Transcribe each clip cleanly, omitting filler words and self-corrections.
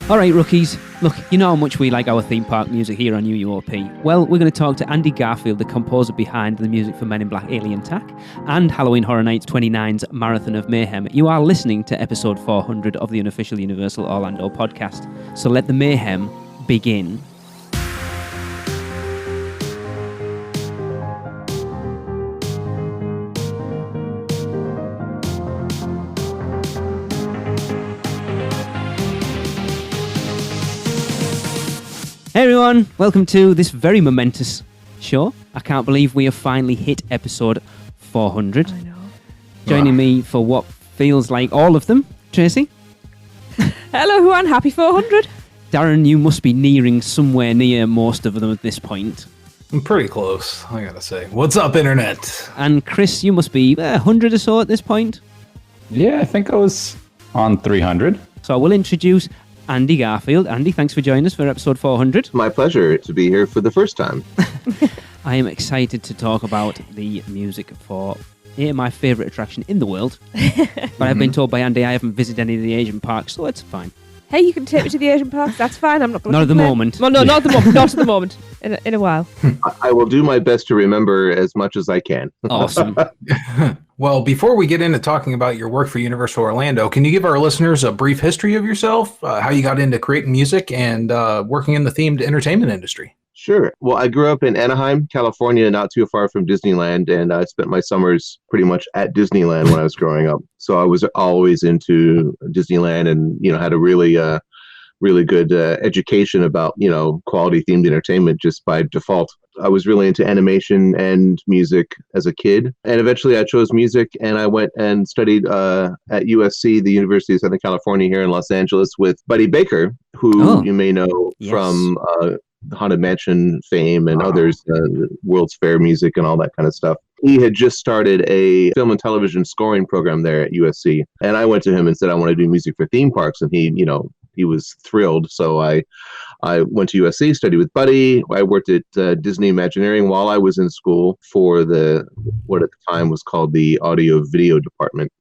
All right, rookies. Look, you know how much we like our theme park music here on UUOP. Well, we're going to talk to Andy Garfield, the composer behind the music for Men in Black Alien Attack and Halloween Horror Nights 29's Marathon of Mayhem. You are listening to episode 400 of the unofficial Universal Orlando podcast. So let the mayhem begin. Hey everyone, welcome to this very momentous show. I can't believe we have finally hit episode 400. I know. Joining me for what feels like all of them, Tracy. Hello everyone, happy 400. Darren, you must be nearing somewhere near most of them at this point. I'm pretty close, I gotta say. What's up, Internet? And Chris, you must be 100 or so at this point. Yeah, I think I was on 300. So I will introduce Andy Garfield. Andy, thanks for joining us for episode 400. My pleasure to be here for the first time. I am excited to talk about the music for my favourite attraction in the world. But I've been told by Andy I haven't visited any of the Asian parks, so it's fine. Hey, you can take me to the Asian parks, that's fine. I'm not going to Not at the moment. Well, no, not at the moment. Not at the moment. In a while. I will do my best to remember as much as I can. Awesome. Well, before we get into talking about your work for Universal Orlando, can you give our listeners a brief history of yourself, how you got into creating music and working in the themed entertainment industry? Sure. Well, I grew up in Anaheim, California, not too far from Disneyland, and I spent my summers pretty much at Disneyland when I was growing up. So I was always into Disneyland and, had a really good education about, quality themed entertainment just by default. I was really into animation and music as a kid. And eventually I chose music and I went and studied at USC, the University of Southern California here in Los Angeles with Buddy Baker, who you may know from Haunted Mansion fame and others, World's Fair music and all that kind of stuff. He had just started a film and television scoring program there at USC. And I went to him and said, I want to do music for theme parks. And he was thrilled. So I went to USC, studied with Buddy. I worked at Disney Imagineering while I was in school for what at the time was called the audio video department.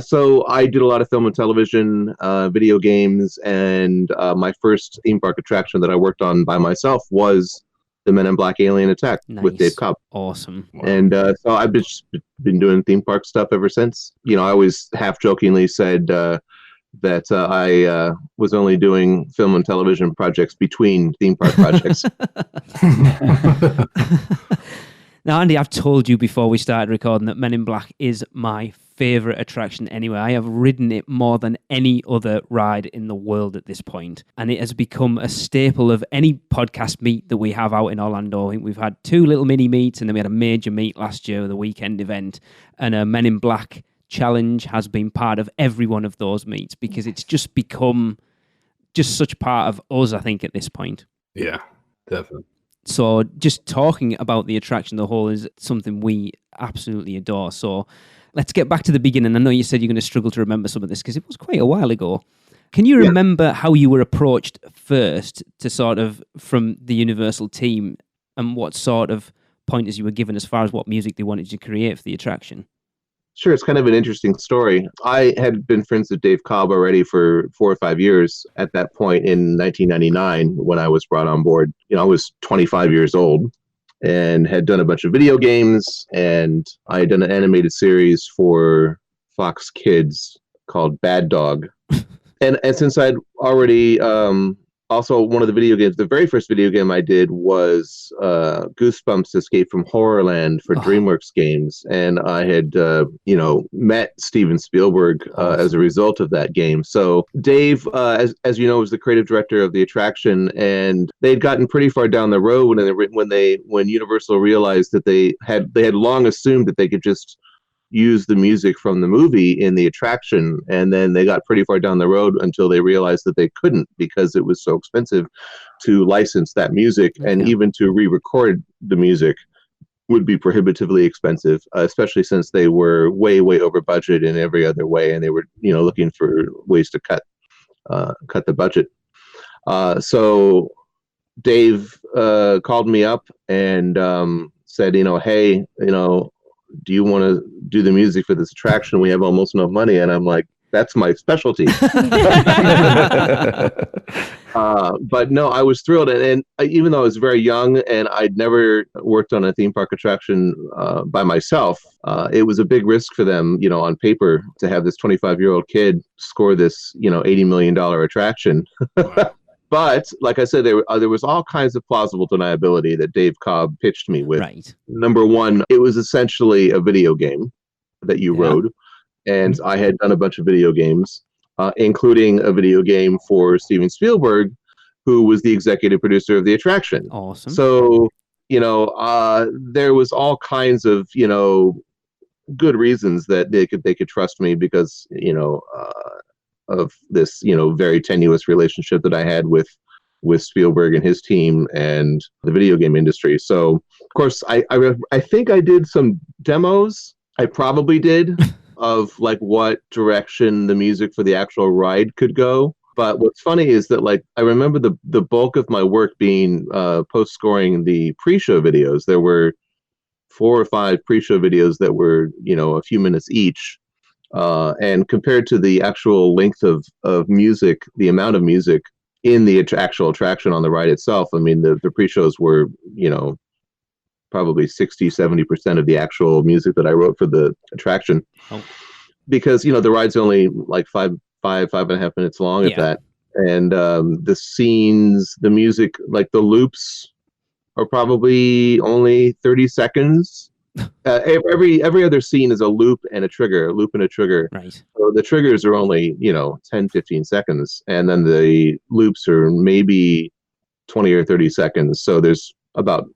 So I did a lot of film and television, video games, and my first theme park attraction that I worked on by myself was the Men in Black Alien Attack with Dave Cobb. Awesome. Wow. And so I've just been doing theme park stuff ever since. I always half-jokingly said that I was only doing film and television projects between theme park projects. Now, Andy, I've told you before we started recording that Men in Black is my favourite attraction anyway. I have ridden it more than any other ride in the world at this point, and it has become a staple of any podcast meet that we have out in Orlando. I think we've had 2 little mini meets, and then we had a major meet last year, the weekend event, and a Men in Black challenge has been part of every one of those meets because it's just become just such part of us, I think, at this point. Yeah, definitely. So just talking about the attraction as a whole is something we absolutely adore. So let's get back to the beginning. I know you said you're going to struggle to remember some of this because it was quite a while ago. Can you remember how you were approached first to sort of from the Universal team and what sort of pointers you were given as far as what music they wanted you to create for the attraction? Sure, it's kind of an interesting story. I had been friends with Dave Cobb already for 4 or 5 years at that point in 1999 when I was brought on board. I was 25 years old and had done a bunch of video games, and I had done an animated series for Fox Kids called Bad Dog. And since I'd already also one of the video games, the very first video game I did was Goosebumps Escape from Horrorland for DreamWorks games. And I had, met Steven Spielberg as a result of that game. So Dave, as you know, was the creative director of the attraction, and they'd gotten pretty far down the road when Universal realized that they had long assumed that they could just use the music from the movie in the attraction, and then they got pretty far down the road until they realized that they couldn't because it was so expensive to license that music, and even to re-record the music would be prohibitively expensive, especially since they were way over budget in every other way, and they were looking for ways to cut the budget. So Dave called me up and said, hey, do you want to do the music for this attraction? We have almost no money. And I'm like, That's my specialty. But no, I was thrilled. And even though I was very young and I'd never worked on a theme park attraction by myself, it was a big risk for them, on paper, to have this 25-year-old kid score this, $80 million attraction. But like I said, there was all kinds of plausible deniability that Dave Cobb pitched me with. Right. Number one, it was essentially a video game that you rode. And I had done a bunch of video games, including a video game for Steven Spielberg, who was the executive producer of the attraction. Awesome. So, there was all kinds of, good reasons that they could trust me because, of this, very tenuous relationship that I had with Spielberg and his team and the video game industry. So, of course, I think I did some demos. I probably did of like what direction the music for the actual ride could go. But what's funny is that I remember the bulk of my work being post-scoring the pre-show videos. There were 4 or 5 pre-show videos that were, a few minutes each. And compared to the actual length of music, the amount of music in the actual attraction on the ride itself, I mean, the pre-shows were, probably 60-70% of the actual music that I wrote for the attraction. Oh. Because, the ride's only like 5.5 minutes long at that. And the scenes, the music, like the loops are probably only 30 seconds. Every other scene is a loop and a trigger. Right. So the triggers are only 10-15 seconds, and then the loops are maybe 20 or 30 seconds. So there's about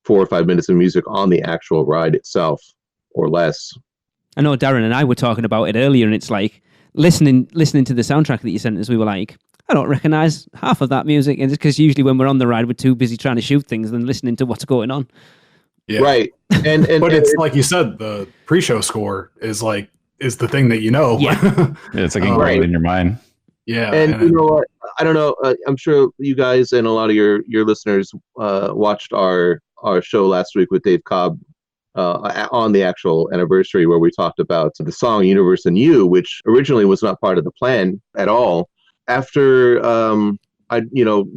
4 or 5 minutes of music on the actual ride itself, or less. I know Darren and I were talking about it earlier, and it's like listening to the soundtrack that you sent us. We were like, I don't recognize half of that music, and it's because usually when we're on the ride, we're too busy trying to shoot things than listening to what's going on. Yeah. Right. And but it's like you said, the pre-show score is the thing that Yeah, it's like ingrained in your mind. Yeah. And you know what? I don't know. I'm sure you guys and a lot of your listeners watched our show last week with Dave Cobb on the actual anniversary, where we talked about the song Universe and You, which originally was not part of the plan at all. After I'd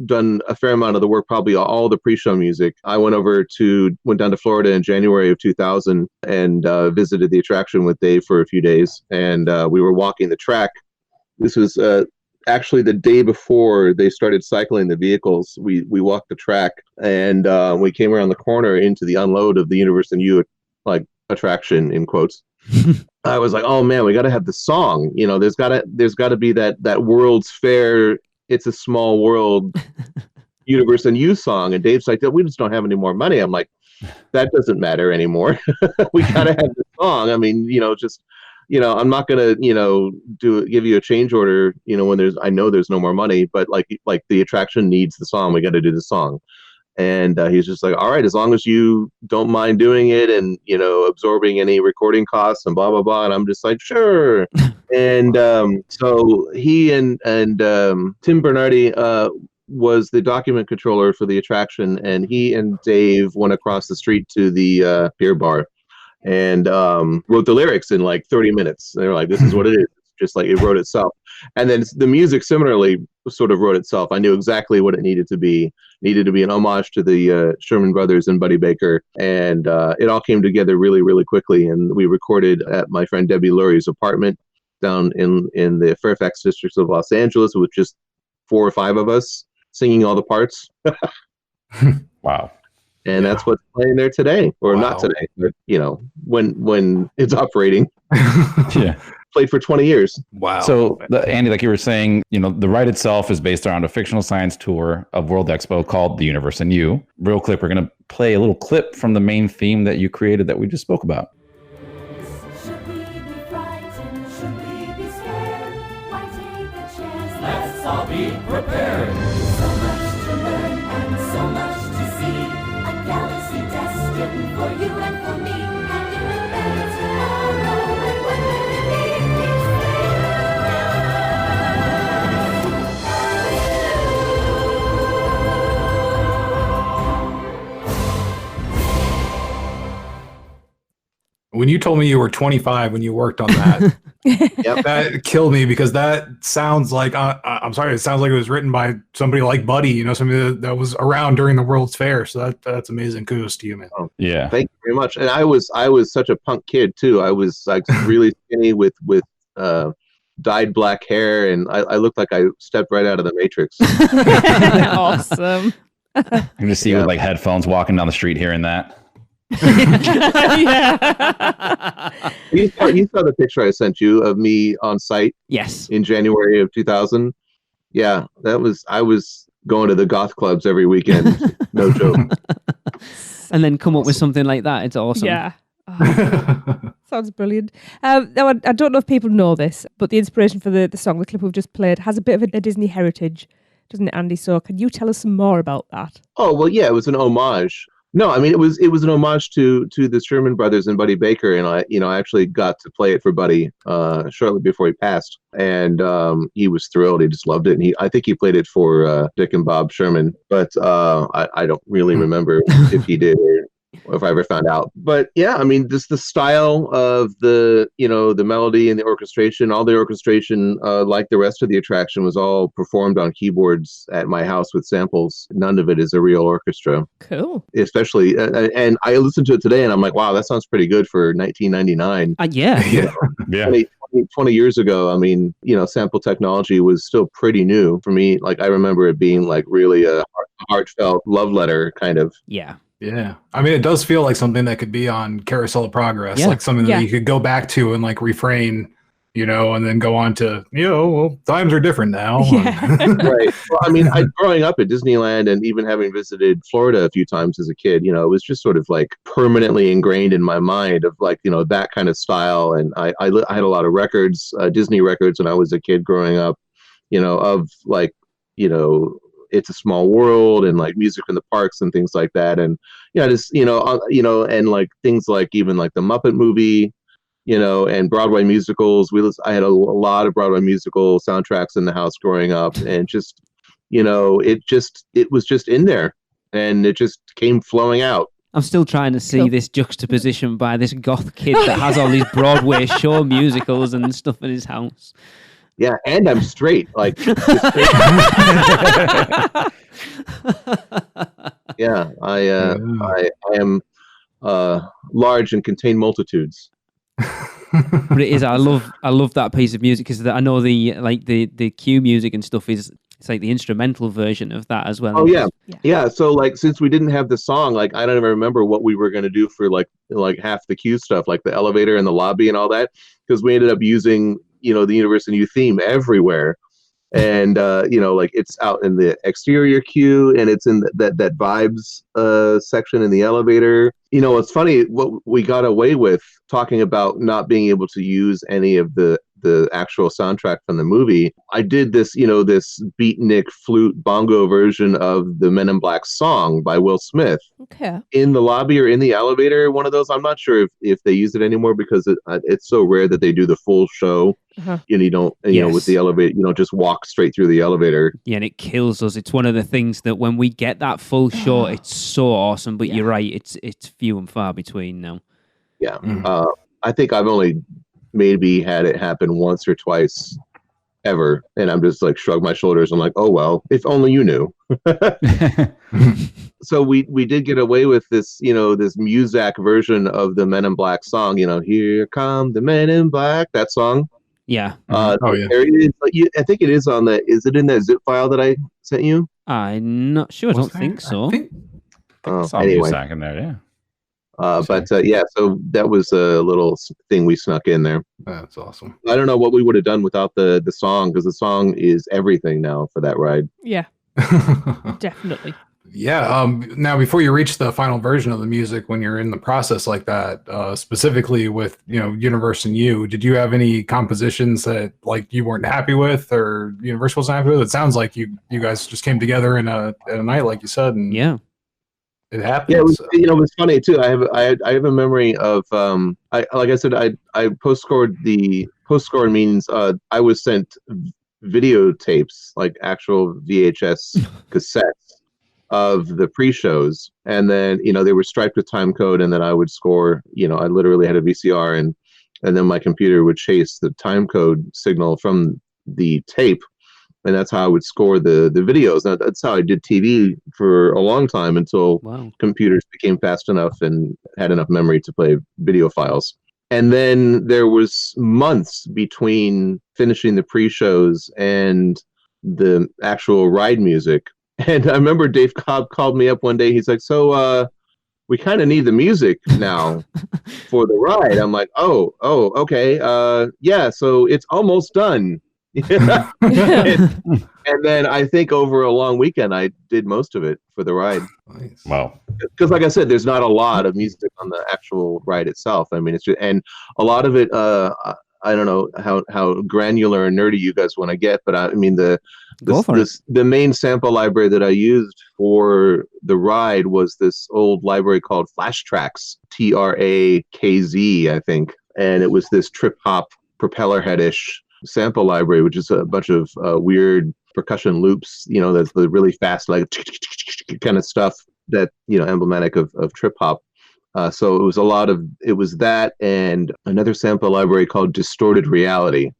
done a fair amount of the work, probably all the pre-show music, I went down to Florida in January of 2000 and visited the attraction with Dave for a few days, and we were walking the track. This was actually the day before they started cycling the vehicles. We walked the track, and we came around the corner into the unload of the Universe and You attraction, in quotes. I was like, oh man, we got to have the song. There's got to be that World's Fair, It's a Small World Universe and You song. And Dave's like, we just don't have any more money. I'm like, that doesn't matter anymore. We got to have the song. I mean, I'm not going to give you a change order, when I know there's no more money, but like the attraction needs the song. We got to do the song. And he's just like, all right, as long as you don't mind doing it and, absorbing any recording costs and blah, blah, blah. And I'm just like, sure. And so he and Tim Bernardi was the document controller for the attraction. And he and Dave went across the street to the beer bar and wrote the lyrics in like 30 minutes. They were like, this is what it is. Just like it wrote itself. And then the music similarly sort of wrote itself. I knew exactly what it needed to be. Needed to be an homage to the Sherman Brothers and Buddy Baker. And it all came together really, really quickly. And we recorded at my friend Debbie Lurie's apartment down in the Fairfax district of Los Angeles with just 4 or 5 of us singing all the parts. Wow. And that's what's playing there today, or not today, but when it's operating. Yeah. Played for 20 years. Wow. So Andy, like you were saying, the ride itself is based around a fictional science tour of World Expo called The Universe and You. Real quick, we're going to play a little clip from the main theme that you created that we just spoke about. Should we be frightened? Should we be scared? Why take a chance? Let's all be prepared. So much to learn and so much to see. A galaxy destined for you and for me. And in the better tomorrow, and when we leave this When you told me you were 25 when you worked on that, That killed me because that sounds like I'm sorry, it sounds like it was written by somebody like Buddy, somebody that was around during the World's Fair. So that's amazing. Kudos to you, man. Yeah. Thank you very much. And I was such a punk kid too. I was like really skinny with dyed black hair, and I looked like I stepped right out of the Matrix. Awesome. You can just see you with like headphones walking down the street hearing that. Yeah. You saw the picture I sent you of me on site Yes. in January of 2000. Yeah, I was going to the goth clubs every weekend. No joke. And then come up with something like that. It's awesome. Yeah. Oh, sounds brilliant. Now, I don't know if people know this, but the inspiration for the song, the clip we've just played, has a bit of a Disney heritage, doesn't it, Andy? So can you tell us some more about that? Oh, well, yeah, it was an homage. No, I mean, it was an homage to the Sherman Brothers and Buddy Baker, and I actually got to play it for Buddy shortly before he passed, and he was thrilled. He just loved it, and I think he played it for Dick and Bob Sherman, but I don't really remember if he did or if I ever found out. But yeah, I mean, just the style of the melody and the orchestration, all the orchestration, like the rest of the attraction, was all performed on keyboards at my house with samples. None of it is a real orchestra. Cool. Especially, and I listened to it today and I'm like, wow, that sounds pretty good for 1999. Yeah. Yeah. 20 years ago, I mean, sample technology was still pretty new for me. Like, I remember it being like really a heartfelt love letter kind of. Yeah. Yeah. I mean, it does feel like something that could be on Carousel of Progress, like something that you could go back to and like refrain, and then go on to, well, times are different now. Yeah. Right. Well, I mean, growing up at Disneyland and even having visited Florida a few times as a kid, it was just sort of like permanently ingrained in my mind of like, that kind of style. And I had a lot of records, Disney records when I was a kid growing up, of like, It's a Small World and like Music in the Parks and things like that. And, and like things like even like the Muppet movie, and Broadway musicals. I had a lot of Broadway musical soundtracks in the house growing up, and just, it was just in there and it just came flowing out. I'm still trying to see this juxtaposition by this goth kid that has all these Broadway show musicals and stuff in his house. Yeah, and I'm straight. Like, yeah, I am large and contain multitudes. But it is. I love that piece of music because I know the cue music and stuff is. It's like the instrumental version of that as well. Oh yeah. So like, since we didn't have the song, like I don't even remember what we were going to do for like half the cue stuff, like the elevator and the lobby and all that, because we ended up using the Universe and You theme everywhere, and like it's out in the exterior queue and it's in that vibes section in the elevator. It's funny what we got away with talking about not being able to use any of the actual soundtrack from the movie. I did this, this beatnik flute bongo version of the Men in Black song by Will Smith. Okay. In the lobby or in the elevator, one of those. I'm not sure if they use it anymore because it's so rare that they do the full show. Uh-huh. And you don't, with the elevator, you don't just walk straight through the elevator. Yeah, and it kills us. It's one of the things that when we get that full show, it's so awesome. But you're right, it's few and far between now. Yeah. I think I've only maybe had it happen once or twice ever, and I'm just like shrug my shoulders. I'm like, oh well, if only you knew. So we did get away with this, this Muzak version of the Men in Black song. Here come the Men in Black, that song. Yeah. There it is. I think it is on the. Is it in that zip file that I sent you? I'm not sure. I don't think so. Anyway, Muzak in there, yeah. So that was a little thing we snuck in there. That's awesome. I don't know what we would have done without the song, because the song is everything now for that ride. Yeah, definitely. Yeah. Now, before you reach the final version of the music, when you're in the process like that, specifically with Universe and You, did you have any compositions that like you weren't happy with, or Universe wasn't happy with? It sounds like you guys just came together in a night, like you said, and it happened. Yeah, it was funny too. I have a memory of like I said, I post-scored means I was sent videotapes, like actual VHS cassettes of the pre-shows, and then they were striped with time code, and then I would score. I literally had a VCR, and and then my computer would chase the time code signal from the tape, and that's how I would score the videos. Now, that's how I did TV for a long time until computers became fast enough and had enough memory to play video files. And then there was months between finishing the pre-shows and the actual ride music. And I remember Dave Cobb called me up one day. He's like, so we kind of need the music now for the ride. I'm like, oh, okay. Yeah, so it's almost done. And then I think over a long weekend, I did most of it for the ride. Nice. Wow. Because like I said, there's not a lot of music on the actual ride itself. I mean, it's just, and a lot of it, I don't know how granular and nerdy you guys want to get, but I mean, the main sample library that I used for the ride was this old library called Flash Tracks, TRAKZ, I think. And it was this trip hop propeller headish sample library, which is a bunch of weird percussion loops, you know, that's the really fast, like kind of stuff that, you know, emblematic of trip hop. So it was that and another sample library called Distorted Reality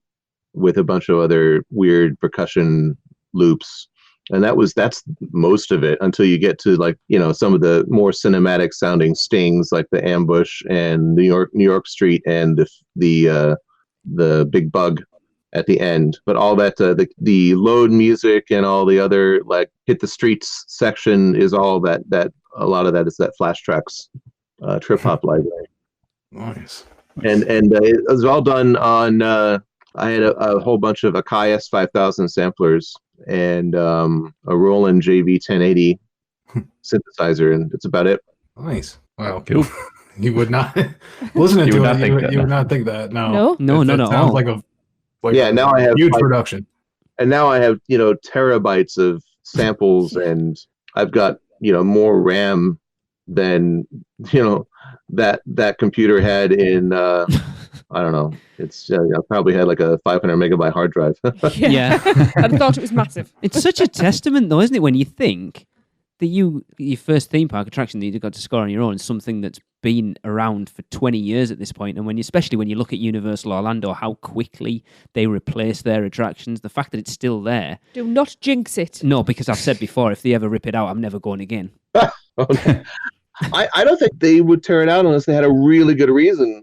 with a bunch of other weird percussion loops. And that's most of it until you get to, like, you know, some of the more cinematic sounding stings like the ambush and New York Street and the big bug at the end. But all that, the load music and all the other, like, hit the streets section is all that a lot of that is that Flash Tracks trip hop library. Nice. And it was all done on I had a whole bunch of Akai S5000 samplers and a Roland JV 1080 synthesizer, and that's about it. Nice. Wow. Cool. You would not listening to it. You would not think that. No. It sounds like now I have huge production. And now I have, you know, terabytes of samples, and I've got, you know, more RAM than, you know, that computer had in I don't know. It's I probably had like a 500 megabyte hard drive. Yeah. I thought it was massive. It's such a testament, though, isn't it, when you think that your first theme park attraction that you got to score on your own is something that's been around for 20 years at this point, and especially when you look at Universal Orlando, how quickly they replace their attractions, the fact that it's still there. Do not jinx it. No, because I've said before, if they ever rip it out, I'm never going again. Okay. I don't think they would tear it out unless they had a really good reason.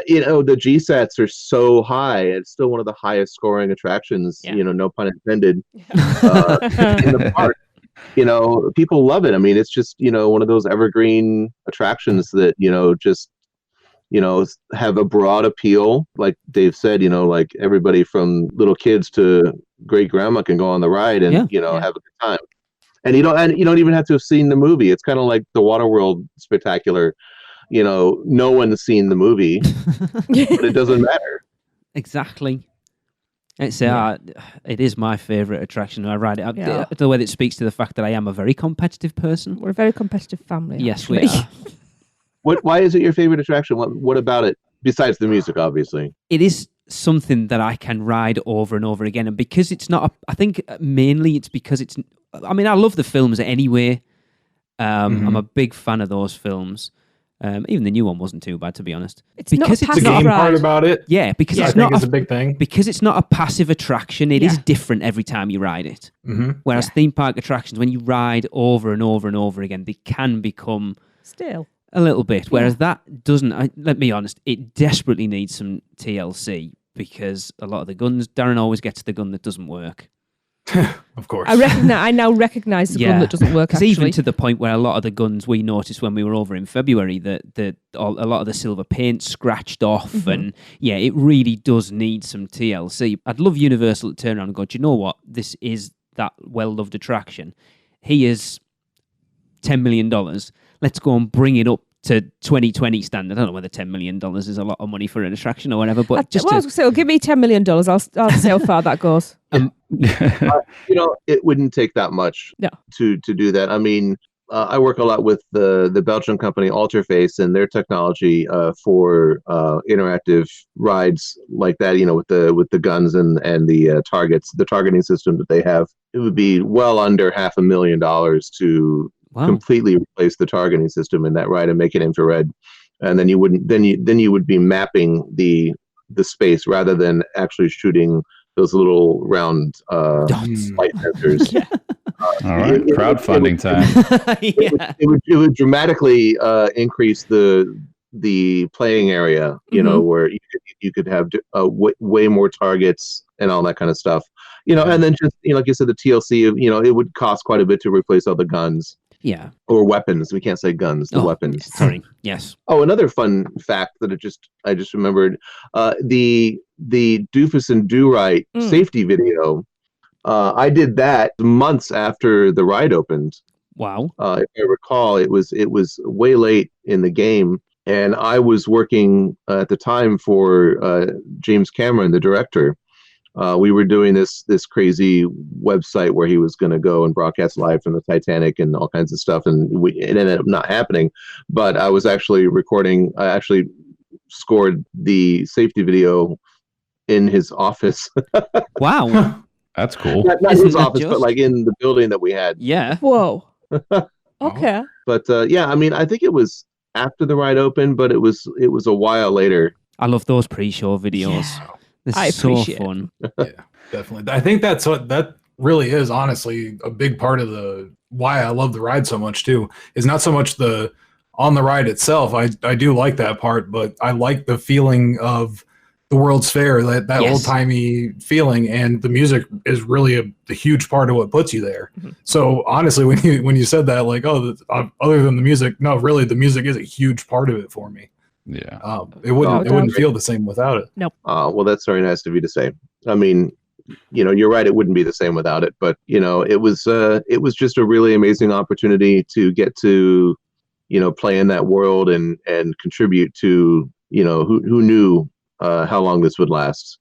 You know, the GSATs are so high. It's still one of the highest scoring attractions, you know, no pun intended, in the park. You know, people love it. I mean, it's just, you know, one of those evergreen attractions that, you know, just, you know, have a broad appeal. Like Dave said, you know, like everybody from little kids to great grandma can go on the ride and, you know, have a good time. And you don't even have to have seen the movie. It's kind of like the Waterworld Spectacular. You know, no one's seen the movie, but it doesn't matter. Exactly. It's it is my favourite attraction. I ride it. The way that it speaks to the fact that I am a very competitive person. We're a very competitive family. Yes, actually. we are. Why is it your favorite attraction? What about it, besides the music, obviously? It is something that I can ride over and over again. And because it's not, I think mainly it's because it's, I mean, I love the films anyway. I'm a big fan of those films. Even the new one wasn't too bad, to be honest. It's because not it's the not game part about it. Yeah, because I it's think not it's a big thing. Because it's not a passive attraction. It is different every time you ride it. Whereas theme park attractions, when you ride over and over and over again, they can become still a little bit. Whereas that doesn't. Let me be honest, it desperately needs some TLC because a lot of the guns, Darren always gets the gun that doesn't work. Of course. I now recognize the gun that doesn't work. Because even to the point where a lot of the guns we noticed when we were over in February, that a lot of the silver paint scratched off, and it really does need some TLC. I'd love Universal to turn around and go, do you know what? This is that well-loved attraction. Here's $10 million. Let's go and bring it up to 2020 standard. I don't know whether $10 million is a lot of money for an attraction or whatever, but I was going to say, well, give me $10 million. I'll see how far that goes. You know, it wouldn't take that much to do that. I mean, I work a lot with the Belgian company Alterface and their technology for interactive rides like that. You know, with the guns and the targets, the targeting system that they have. It would be well under $500,000 to completely replace the targeting system in that ride and make it infrared. and then you wouldn't then you would be mapping the space rather than actually shooting those little round light sensors. Yeah. All right, crowdfunding time. Yeah. It would dramatically increase the playing area, where you could have way more targets and all that kind of stuff, and then just like you said, the TLC, it would cost quite a bit to replace all the guns. Yeah. Or weapons. We can't say guns. The weapons. Sorry. Yes. Oh, another fun fact that I just remembered: the Doofus and Do Right safety video. I did that months after the ride opened. Wow. If I recall, it was way late in the game, and I was working at the time for James Cameron, the director. We were doing this crazy website where he was going to go and broadcast live from the Titanic and all kinds of stuff, and it ended up not happening. But I was actually recording. I actually scored the safety video in his office. Wow. That's cool. Not Isn't his that office, just- but like in the building that we had. Yeah. Whoa. Okay. But yeah, I mean, I think it was after the ride opened, but it was a while later. I love those pre-show videos. They're I so appreciate fun. Yeah, definitely. I think that really is honestly a big part of why I love the ride so much too. Is not so much the on the ride itself. I do like that part, but I like the feeling of the World's Fair, that Yes. old timey feeling, and the music is really a huge part of what puts you there. Mm-hmm. So honestly, when you said that, like, other than the music, no, really, the music is a huge part of it for me. Yeah. It wouldn't Oh, feel the same without it. Well, that's very nice of you to say. I mean, you're right. It wouldn't be the same without it. But it was just a really amazing opportunity to get to, play in that world and contribute to, who knew how long this would last.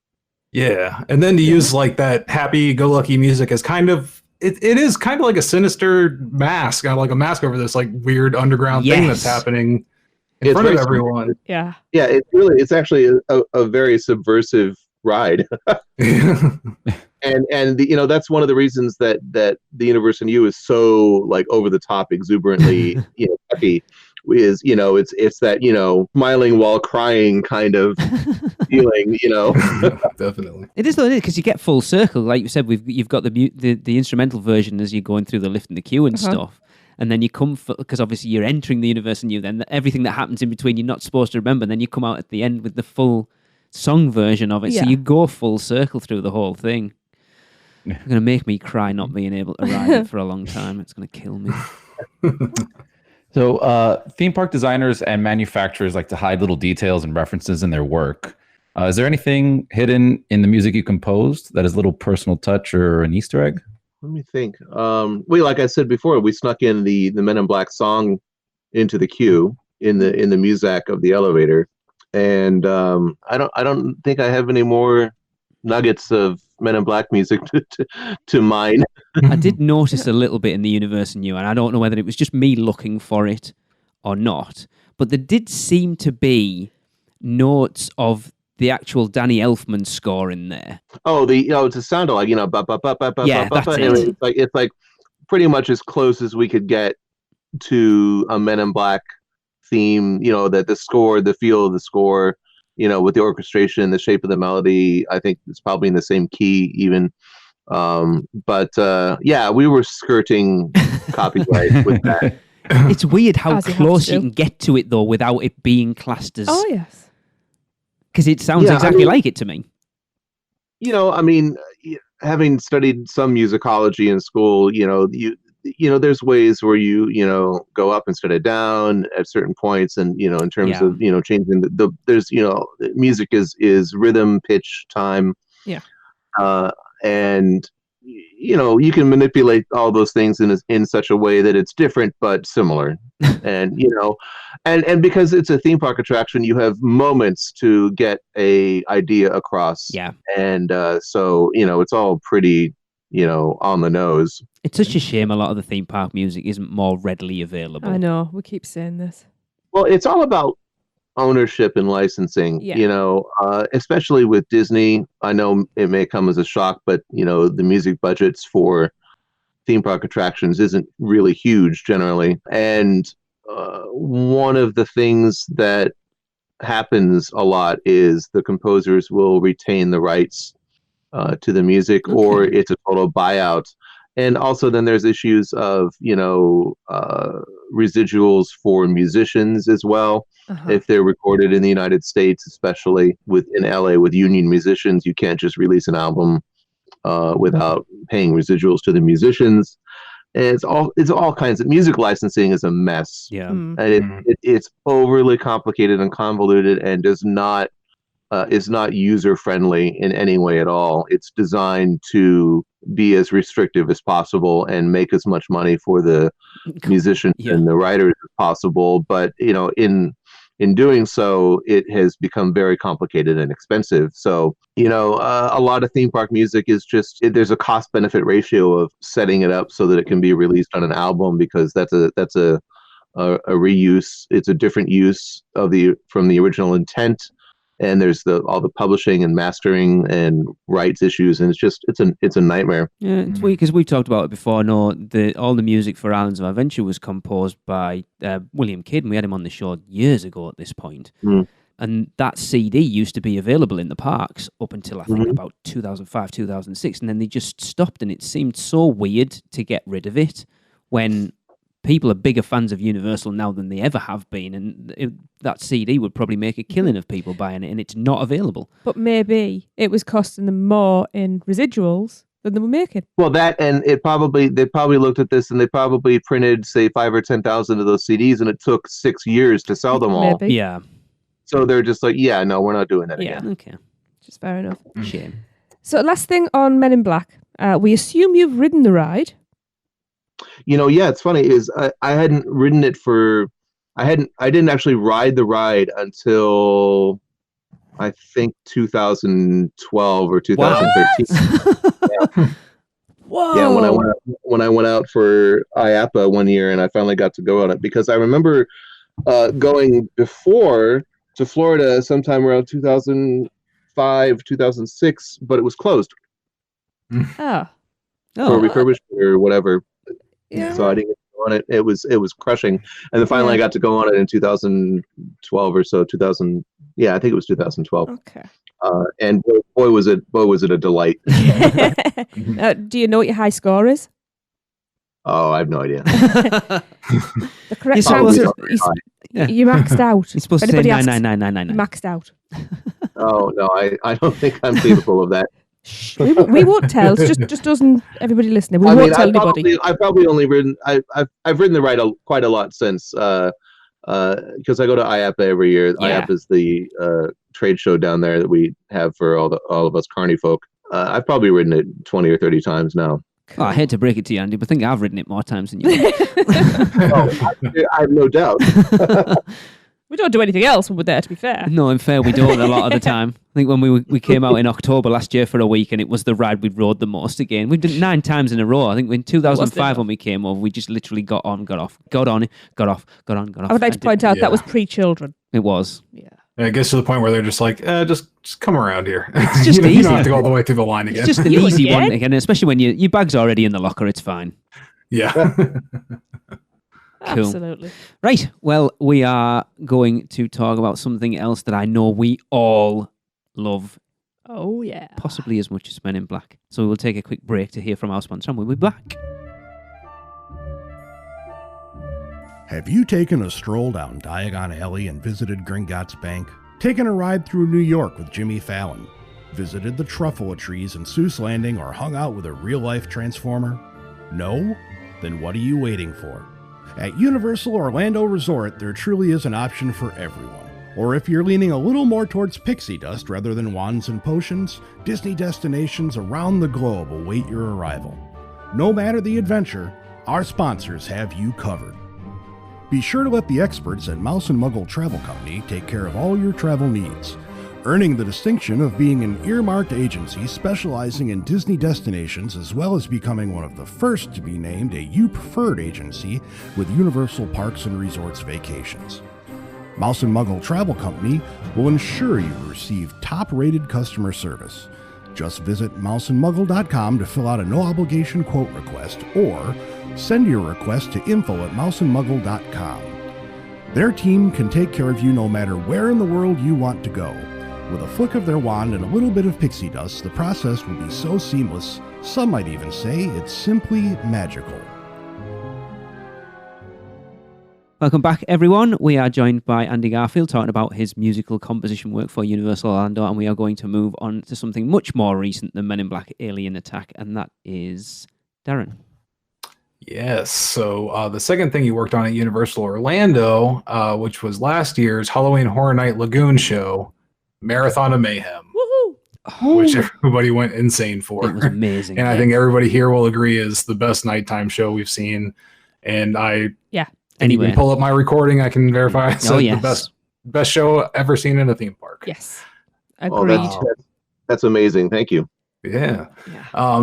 Yeah, and then to use like that happy-go-lucky music as kind of it is kind of like a sinister mask, like a mask over this like weird underground thing that's Yes. happening in It's front of very everyone. Yeah. Yeah, it's actually a very subversive ride. And that's one of the reasons that the Universe and You is so like over the top, exuberantly, happy. Is it's that smiling while crying kind of feeling. Definitely. It is though, because you get full circle, like you said. You've got the instrumental version as you're going through the lift and the queue and stuff, and then you come because obviously you're entering the Universe and You. Then everything that happens in between you're not supposed to remember. Then you come out at the end with the full song version of it, so Yeah. you go full circle through the whole thing. It's going to make me cry not being able to ride it for a long time. It's going to kill me. So theme park designers and manufacturers like to hide little details and references in their work. Is there anything hidden in the music you composed that is a little personal touch or an Easter egg? Let me think. Like I said before, we snuck in the Men in Black song into the queue in the muzak of the elevator, and I don't think I have any more nuggets of Men in Black music to mine. I did notice a little bit in the Universe and You, and I don't know whether it was just me looking for it or not, but there did seem to be notes of the actual Danny Elfman score in there. Oh, it's a sound like ba ba ba ba ba Yeah, ba ba. that's it. It's like pretty much as close as we could get to a Men in Black theme. That the score, the feel of the score, with the orchestration, the shape of the melody. I think it's probably in the same key even. But yeah, we were skirting copyright with that. It's weird how As you have close to you do. can get to it, though, without it being classed as... Oh yes. Because it sounds Yeah, I exactly mean- like it to me. I mean, having studied some musicology in school, there's ways where you go up instead of down at certain points, and in terms Yeah. of changing there's music is rhythm, pitch, time. Yeah. And you can manipulate all those things in such a way that it's different but similar. And and because it's a theme park attraction, you have moments to get a idea across. Yeah. And so it's all pretty on the nose. It's such a shame a lot of the theme park music isn't more readily available. I know. We keep saying this. Well, it's all about ownership and licensing. Yeah. Especially with Disney. I know it may come as a shock, but the music budgets for theme park attractions isn't really huge generally, and one of the things that happens a lot is the composers will retain the rights to the music, or it's a total buyout. And also then there's issues of, residuals for musicians as well. If they're recorded in the United States, especially in LA with union musicians, you can't just release an album without paying residuals to the musicians. And it's all kinds of music licensing is a mess. Yeah. And it's overly complicated and convoluted, and is not user friendly in any way at all. It's designed to be as restrictive as possible and make as much money for the musicians and the writers as possible. But in doing so, it has become very complicated and expensive. So, a lot of theme park music is just, there's a cost benefit ratio of setting it up so that it can be released on an album, because that's a reuse. It's a different use from the original intent. And there's all the publishing and mastering and rights issues, and it's a nightmare. Yeah, it's weird because we've talked about it before. No, all the music for Islands of Adventure was composed by William Kidd, and we had him on the show years ago at this point. And that CD used to be available in the parks up until I think about 2005, 2006, and then they just stopped. And it seemed so weird to get rid of it when people are bigger fans of Universal now than they ever have been, and that CD would probably make a killing of people buying it, and it's not available. But maybe it was costing them more in residuals than they were making. Well, and they probably looked at this, and they probably printed, say, 5,000 or 10,000 of those CDs, and it took 6 years to sell them all. Maybe. Yeah. So they're just like, no, we're not doing that again. Okay. Just fair enough. Shame. So last thing on Men in Black, we assume you've ridden the ride. It's funny is I hadn't ridden it I didn't actually ride the ride until I think 2012 or 2013. Whoa. Yeah, when I went out for IAPA one year, and I finally got to go on it, because I remember going before to Florida sometime around 2005, 2006, but it was closed. Oh. Or refurbished or whatever. Yeah. So I didn't get to go on it. It was crushing. And then finally I got to go on it in 2012 or so. I think it was 2012. Okay. And boy was it a delight. Do you know what your high score is? Oh, I have no idea. The correct answer is you maxed out. You're supposed to say 99999. Maxed out. Oh no, I don't think I'm capable of that. We won't tell. Just doesn't everybody listening. We won't tell anybody. I've probably only ridden. I've ridden the ride quite a lot since, because I go to IAPA every year. Yeah. IAPA is the trade show down there that we have for all of us carny folk. I've probably ridden it 20 or 30 times now. Oh, I hate to break it to you, Andy, but I think I've ridden it more times than you. I have no doubt. We don't do anything else when we're there, to be fair. No, in fair, we don't a lot of the time. I think when we came out in October last year for a week, and it was the ride we rode the most again. We did it 9 times in a row. I think in 2005 when we came over, we just literally got on, got off, got on, got off, got on, got off. I would like to point out that was pre-children. It was. Yeah. And it gets to the point where they're just like, just come around here. It's just you easy. don't have to go all the way through the line again. It's just an easy one again, especially when your bag's already in the locker. It's fine. Yeah. Cool. Absolutely. Right. Well, we are going to talk about something else that I know we all love, Oh, yeah. possibly as much as Men in Black. So we will take a quick break to hear from our sponsor, and we'll be back. Have you taken a stroll down Diagon Alley and visited Gringotts Bank? Taken a ride through New York with Jimmy Fallon? Visited the Truffalo Trees in Seuss Landing, or hung out with a real-life Transformer? No? Then what are you waiting for? At Universal Orlando Resort, there truly is an option for everyone. Or if you're leaning a little more towards pixie dust rather than wands and potions, Disney destinations around the globe await your arrival. No matter the adventure, our sponsors have you covered. Be sure to let the experts at Mouse Muggle Travel Company take care of all your travel needs, earning the distinction of being an earmarked agency specializing in Disney destinations, as well as becoming one of the first to be named a You Preferred agency with Universal Parks and Resorts Vacations. Mouse Muggle Travel Company will ensure you receive top-rated customer service. Just visit mouseandmuggle.com to fill out a no-obligation quote request, or send your request to info@mouseandmuggle.com. Their team can take care of you no matter where in the world you want to go. With a flick of their wand and a little bit of pixie dust, the process will be so seamless, some might even say it's simply magical. Welcome back, everyone. We are joined by Andy Garfield talking about his musical composition work for Universal Orlando, and we are going to move on to something much more recent than Men in Black Alien Attack, and that is Darren. Yes. So the second thing you worked on at Universal Orlando, which was last year's Halloween Horror Night Lagoon show, Marathon of Mayhem, which everybody went insane for. It was amazing. And I think everybody here will agree is the best nighttime show we've seen. And Anyway, you can pull up my recording. I can verify it's yes. the best show ever seen in a theme park. Yes. Oh, Agreed. that's amazing. Thank you. Yeah.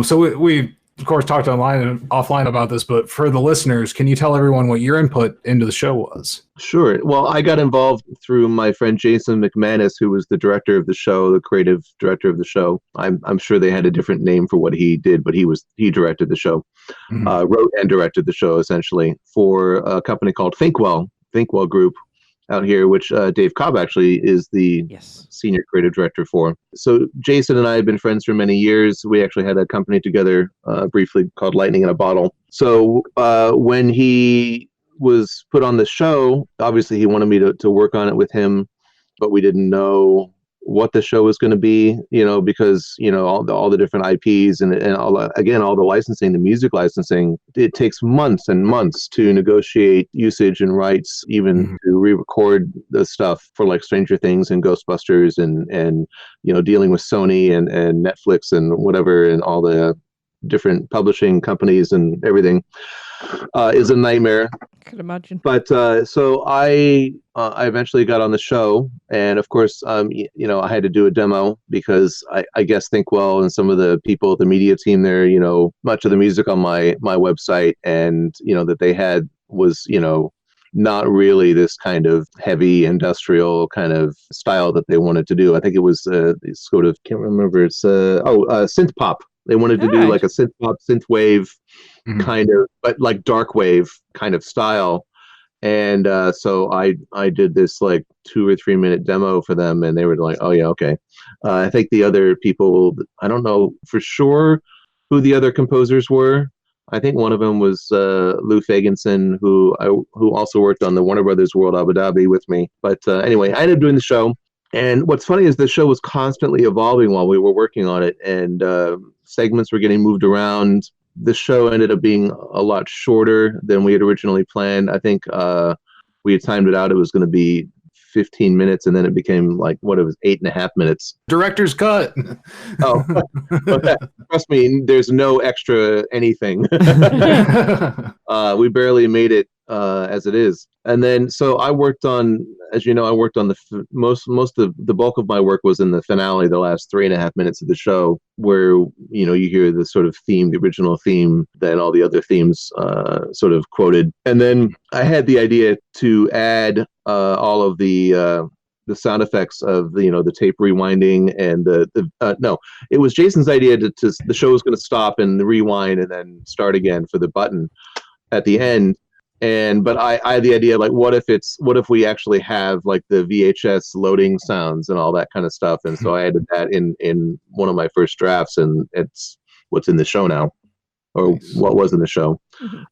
So we of course talked online and offline about this, but for the listeners, can you tell everyone what your input into the show was? Sure. Well, I got involved through my friend Jason McManus, who was the director of the show, the creative director of the show. I'm sure they had a different name for what he did, but he directed the show, wrote and directed the show essentially for a company called Thinkwell Group out here, which Dave Cobb actually is the senior creative director for. So Jason and I have been friends for many years. We actually had a company together briefly called Lightning in a Bottle. So when he was put on the show, obviously he wanted me to work on it with him, but we didn't know what the show was going to be, because, all the different IPs and all the licensing, the music licensing, it takes months and months to negotiate usage and rights, even to re-record the stuff for like Stranger Things and Ghostbusters and dealing with Sony and Netflix and whatever, and all the different publishing companies and everything is a nightmare. I can imagine. But so I eventually got on the show, and of course, I had to do a demo because I guess Thinkwell and some of the people, the media team there, much of the music on my website, and that they had was not really this kind of heavy industrial kind of style that they wanted to do. I think it was sort of, can't remember. It's synth pop. They wanted to do like a synth pop, synth wave kind of, but like dark wave kind of style. And so I did this like 2 or 3 minute demo for them, and they were like, oh yeah, okay. I think the other people, I don't know for sure who the other composers were. I think one of them was Lou Fagenson, who also worked on the Warner Brothers World Abu Dhabi with me. But anyway, I ended up doing the show. And what's funny is the show was constantly evolving while we were working on it, and segments were getting moved around. The show ended up being a lot shorter than we had originally planned. I think we had timed it out. It was going to be 15 minutes, and then it became like, it was 8.5 minutes. Director's cut. Oh, trust me, there's no extra anything. We barely made it as it is. And then, so I worked on, as you know, the most of the bulk of my work was in the finale, the last 3.5 minutes of the show, where, you hear the sort of theme, the original theme, then all the other themes sort of quoted. And then I had the idea to add all of the sound effects of the tape rewinding and it was Jason's idea to the show was going to stop and rewind and then start again for the button at the end. But I had the idea, like, what if we actually have like the VHS loading sounds and all that kind of stuff. And so I added that in one of my first drafts, and it's what's in the show now, or what was in the show.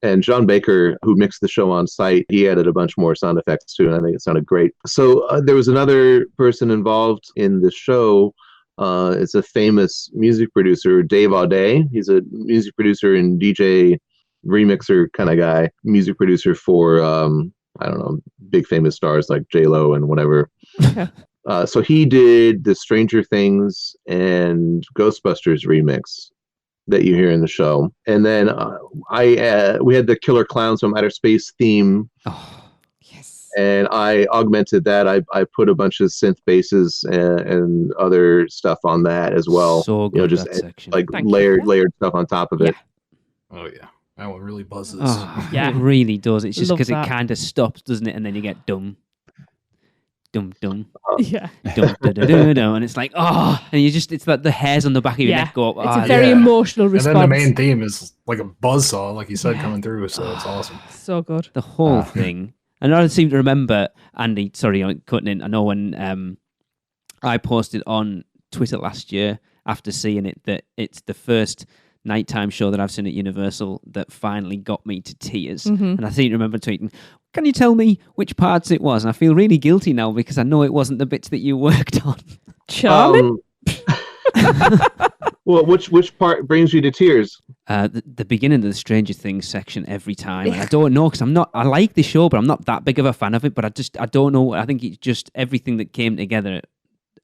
And John Baker, who mixed the show on site, he added a bunch more sound effects too, and I think it sounded great. So there was another person involved in the show. It's a famous music producer, Dave Audet. He's a music producer and DJ remixer kind of guy, music producer for I don't know, big famous stars like J-Lo and whatever. So he did the Stranger Things and Ghostbusters remix that you hear in the show, and then we had the Killer Clowns from Outer Space theme. Oh, yes. And I augmented that. I put a bunch of synth basses and other stuff on that as well. So good, just that section. like layered stuff on top of it. Oh yeah. That one really buzzes. Oh, Yeah. It really does. It's just Love because it that. kind of stops, doesn't it? And then you get dum, dum, dum, Yeah. dum, da, da, da, da, and it's like, and it's like the hairs on the back of your neck go up. It's a very emotional response. And then the main theme is like a buzzsaw, like you said, coming through. So it's awesome. So good. The whole thing. And I seem to remember, Andy, sorry, I'm cutting in. I know when I posted on Twitter last year after seeing it that it's the first nighttime show that I've seen at Universal that finally got me to tears. And I seem to remember tweeting, can you tell me which parts it was? And I feel really guilty now because I know it wasn't the bits that you worked on. Charming. Well, which part brings you to tears? The beginning of the Stranger Things section every time. And I don't know because I like the show, but I'm not that big of a fan of it. But I don't know. I think it's just everything that came together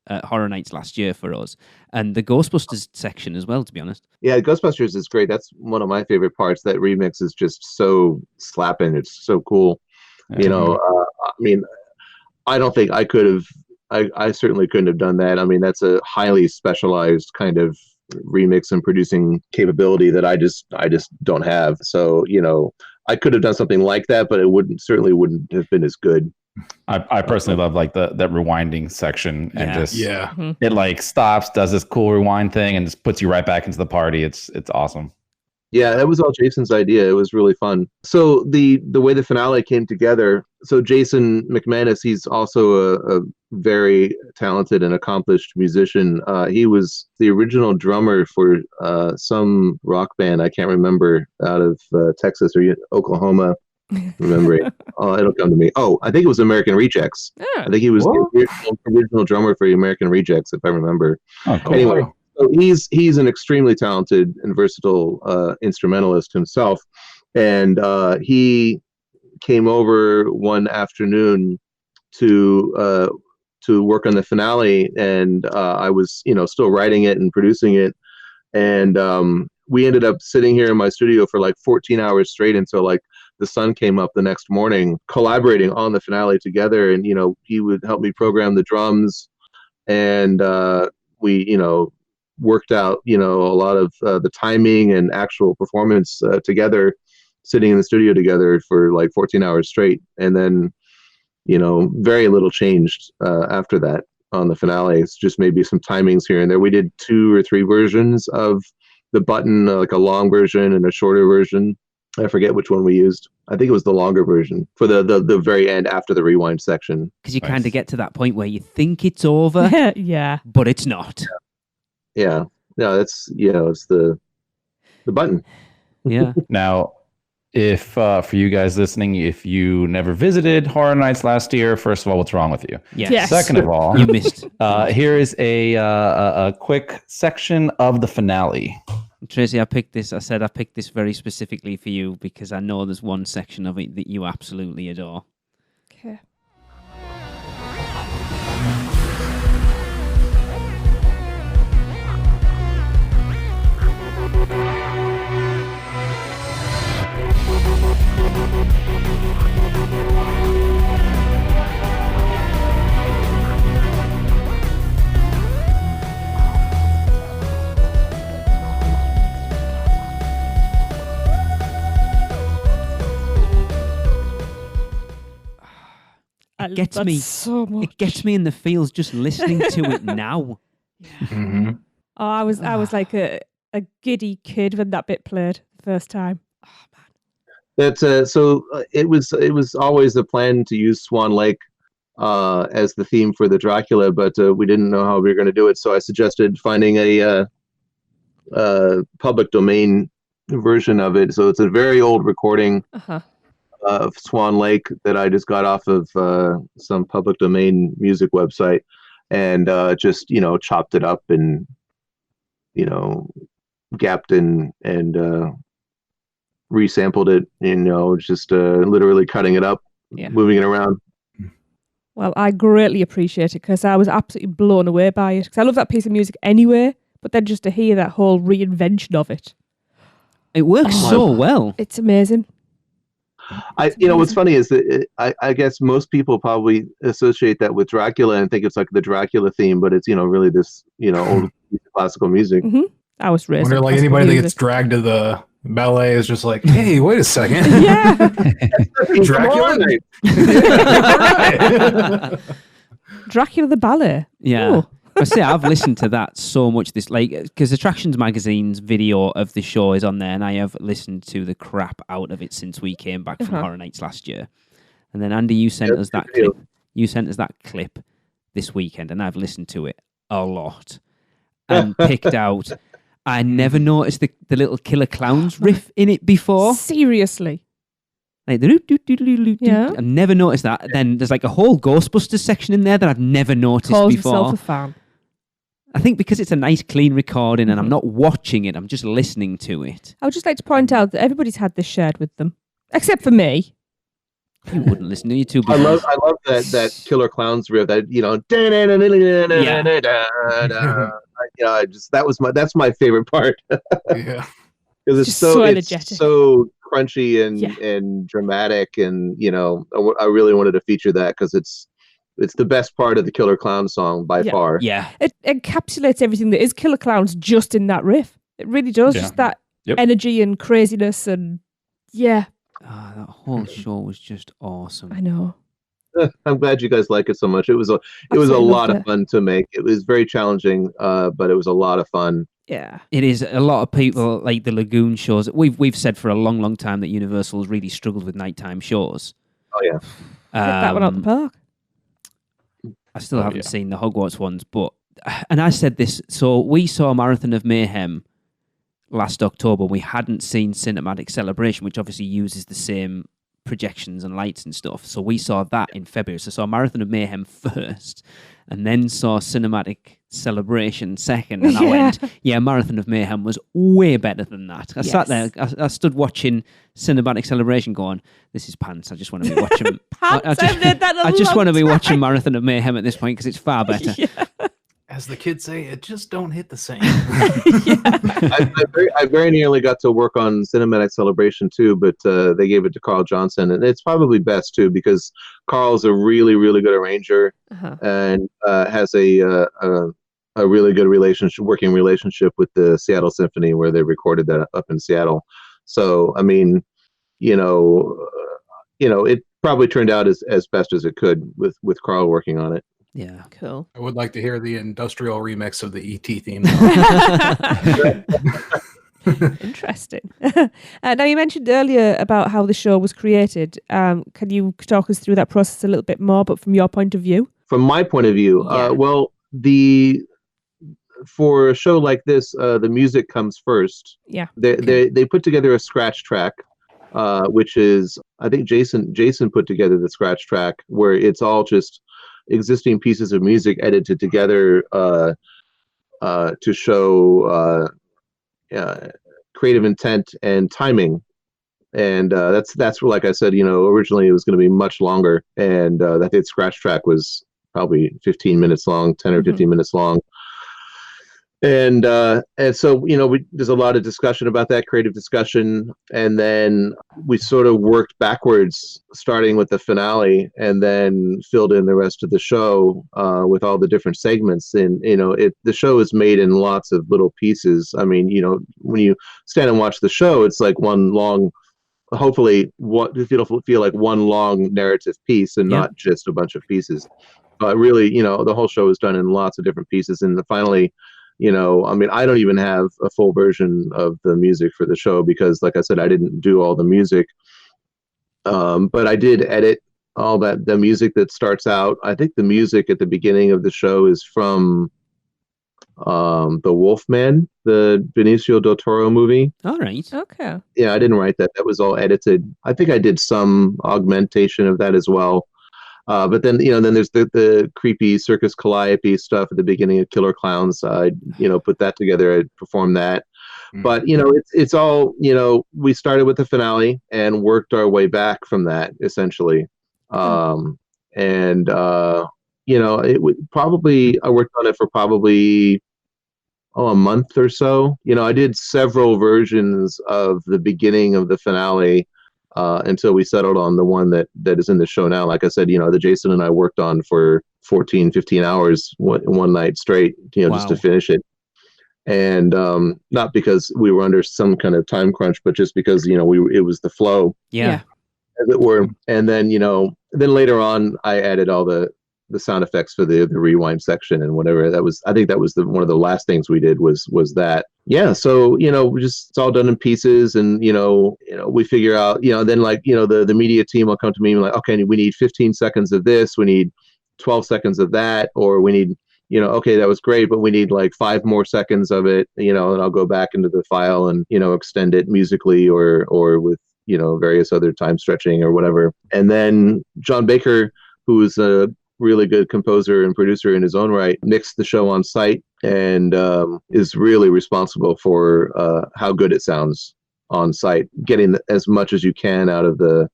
at Horror Nights last year for us, and the Ghostbusters section as well. To be honest, Yeah, Ghostbusters is great. That's one of my favorite parts. That remix is just so slapping. It's so cool. You know, I mean, I don't think I could have. I certainly couldn't have done that. I mean, that's a highly specialized kind of remix and producing capability that I just don't have. So, you know, I could have done something like that, but it certainly wouldn't have been as good. I personally love like that rewinding section and just Yeah. it like stops, does this cool rewind thing, and just puts you right back into the party. It's awesome. Yeah, that was all Jason's idea. It was really fun. So the way the finale came together. So Jason McManus, he's also a very talented and accomplished musician. He was the original drummer for some rock band. I can't remember, out of Texas or Oklahoma. Remember it. It'll come to me. Oh, I think it was American Rejects. I think he was the original drummer for the American Rejects, if I remember. Oh, cool. Anyway, so he's an extremely talented and versatile instrumentalist himself, and he came over one afternoon to work on the finale, and I was still writing it and producing it, and we ended up sitting here in my studio for like 14 hours straight until like the sun came up the next morning, collaborating on the finale together. And he would help me program the drums, and we worked out a lot of the timing and actual performance together, sitting in the studio together for like 14 hours straight. And then very little changed after that on the finale. It's just maybe some timings here and there. We did 2 or 3 versions of the button, like a long version and a shorter version. I forget which one we used. I think it was the longer version for the very end after the rewind section. because you kind of get to that point where you think it's over, Yeah. but it's not. Yeah. No, that's it's the button. Yeah. Now, if for you guys listening, if you never visited Horror Nights last year, first of all, what's wrong with you? Yes. Yes. Second of all, You missed. here is a quick section of the finale. Tracy, I picked this. I said I picked this very specifically for you because I know there's one section of it that you absolutely adore. Okay. It gets me so much. It gets me in the feels just listening to it now. Mm-hmm. Oh, I was like a giddy kid when that bit played the first time. That's so it was always the plan to use Swan Lake as the theme for the Dracula, but we didn't know how we were going to do it. So I suggested finding a public domain version of it. So it's a very old recording of Swan Lake that I just got off of some public domain music website, and just chopped it up and gapped and resampled it. Just literally cutting it up, moving it around. Well, I greatly appreciate it because I was absolutely blown away by it. Because I love that piece of music anyway, but then just to hear that whole reinvention of it, It works so well. it's amazing. What's funny is that I guess most people probably associate that with Dracula and think it's like the Dracula theme, but it's really this old classical music. I was I raised. wonder, on like, classical anybody that music. gets dragged to the ballet is just like, hey, wait a second. Yeah. Dracula? Right. Dracula the ballet. Yeah. Oh. I say I've listened to that so much because Attractions Magazine's video of the show is on there, and I have listened to the crap out of it since we came back from Horror Nights last year. And then Andy, you sent Yeah, us that good deal. clip. You sent us that clip this weekend, and I've listened to it a lot and picked out. I never noticed the little Killer Clowns riff in it before. Seriously. Like the doot. Yeah. I've never noticed that. Then there's like a whole Ghostbusters section in there that I've never noticed Calls before. himself a fan. I think because it's a nice, clean recording, and I'm not watching it; I'm just listening to it. I would just like to point out that everybody's had this shared with them, except for me. You wouldn't listen to you too. I love that Killer Clowns riff. That that's my favorite part Yeah. because it's Just so it's energetic. so crunchy and Yeah. and dramatic, and I really wanted to feature that because it's the best part of the Killer Clown song by Yeah. far. Yeah, It encapsulates everything that is Killer Clowns just in that riff. It really does. Yeah. Just that Yep. energy and craziness and yeah, that whole show was just awesome. I know. I'm glad you guys like it so much. It was a Absolutely lot loved of fun to make. It was very challenging, but it was a lot of fun. Yeah. It is. A lot of people like the Lagoon shows. We've said for a long, long time that Universal has really struggled with nighttime shows. Oh yeah. Hit that one out the park. I still haven't seen the Hogwarts ones, and I said this. So we saw Marathon of Mayhem last October. We hadn't seen Cinematic Celebration, which obviously uses the same projections and lights and stuff. So we saw that in February. So saw Marathon of Mayhem first, and then saw Cinematic Celebration second. And I went, yeah, Marathon of Mayhem was way better than that. I sat there, I stood watching Cinematic Celebration going, this is pants. I just want to be watching. Pants, I've heard that in a I just long want to be time. watching Marathon of Mayhem at this point because it's far better. As the kids say, it just don't hit the same. I very nearly got to work on Cinematic Celebration too, but they gave it to Carl Johnson, and it's probably best too because Carl's a really, really good arranger and has a really good working relationship with the Seattle Symphony, where they recorded that up in Seattle. So I mean, it probably turned out as best as it could with Carl working on it. Yeah. Cool. I would like to hear the industrial remix of the ET theme. Interesting. Now, you mentioned earlier about how the show was created. Can you talk us through that process a little bit more, but from your point of view? From my point of view, well, for a show like this, the music comes first. Yeah. They put together a scratch track, which is, I think Jason put together the scratch track where it's all just existing pieces of music edited together to show creative intent and timing. And that's like I said, originally it was going to be much longer, and that scratch track was probably 15 minutes long, 10 or 15 minutes long. And so, there's a lot of discussion about that, creative discussion. And then we sort of worked backwards, starting with the finale, and then filled in the rest of the show with all the different segments. And, the show is made in lots of little pieces. I mean, when you stand and watch the show, it's like one long, hopefully it'll feel like one long narrative piece and not just a bunch of pieces. But really, the whole show is done in lots of different pieces. And finally, I mean, I don't even have a full version of the music for the show because, like I said, I didn't do all the music. But I did edit all the music that starts out. I think the music at the beginning of the show is from The Wolfman, the Benicio del Toro movie. All right. Okay. Yeah, I didn't write that. That was all edited. I think I did some augmentation of that as well. But then, then there's the creepy Circus Calliope stuff at the beginning of Killer Clowns. I, put that together. I performed that. But, it's all, we started with the finale and worked our way back from that, essentially. It would probably, I worked on it for probably, a month or so. I did several versions of the beginning of the finale until we settled on the one that is in the show now. Like I said, the Jason and I worked on for 14, 15 hours one night straight, just to finish it. And not because we were under some kind of time crunch, but just because, it was the flow. Yeah. As it were. And then, then later on, I added all the the sound effects for the rewind section and whatever. I think that was one of the last things we did was that. Yeah. So, it's all done in pieces, and, we figure out, then like, the media team will come to me and like, okay, we need 15 seconds of this. We need 12 seconds of that, or we need, okay, that was great, but we need like 5 more seconds of it, and I'll go back into the file and, extend it musically or with, various other time stretching or whatever. And then John Baker, who is a really good composer and producer in his own right, mixed the show on site and is really responsible for how good it sounds on site, getting as much as you can out of the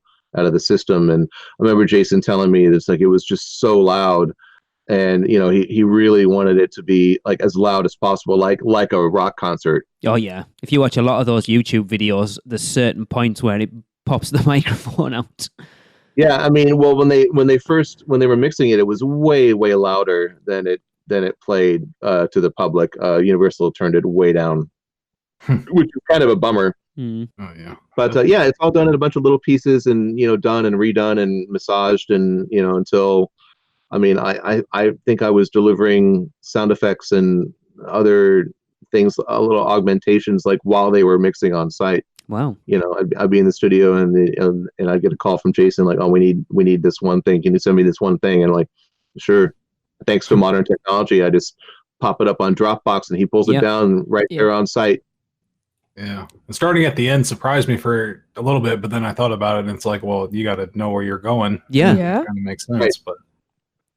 system. And I remember Jason telling me this, like, it was just so loud, and he really wanted it to be like as loud as possible, like a rock concert. Oh yeah, if you watch a lot of those YouTube videos, there's certain points where it pops the microphone out. Yeah, I mean, well, when they were mixing it, it was way louder than it played to the public. Universal turned it way down, which is kind of a bummer. Mm. Oh yeah, but yeah, it's all done in a bunch of little pieces, and done and redone and massaged, and until, I mean, I think I was delivering sound effects and other things, little augmentations, like while they were mixing on site. Wow. I'd be in the studio and I'd get a call from Jason like, oh, we need this one thing. Can you send me this one thing? And I'm like, sure. Thanks to modern technology, I just pop it up on Dropbox and he pulls it down right there on site. Yeah. And starting at the end surprised me for a little bit, but then I thought about it and it's like, well, you got to know where you're going. Yeah. It kind of makes sense. Right. But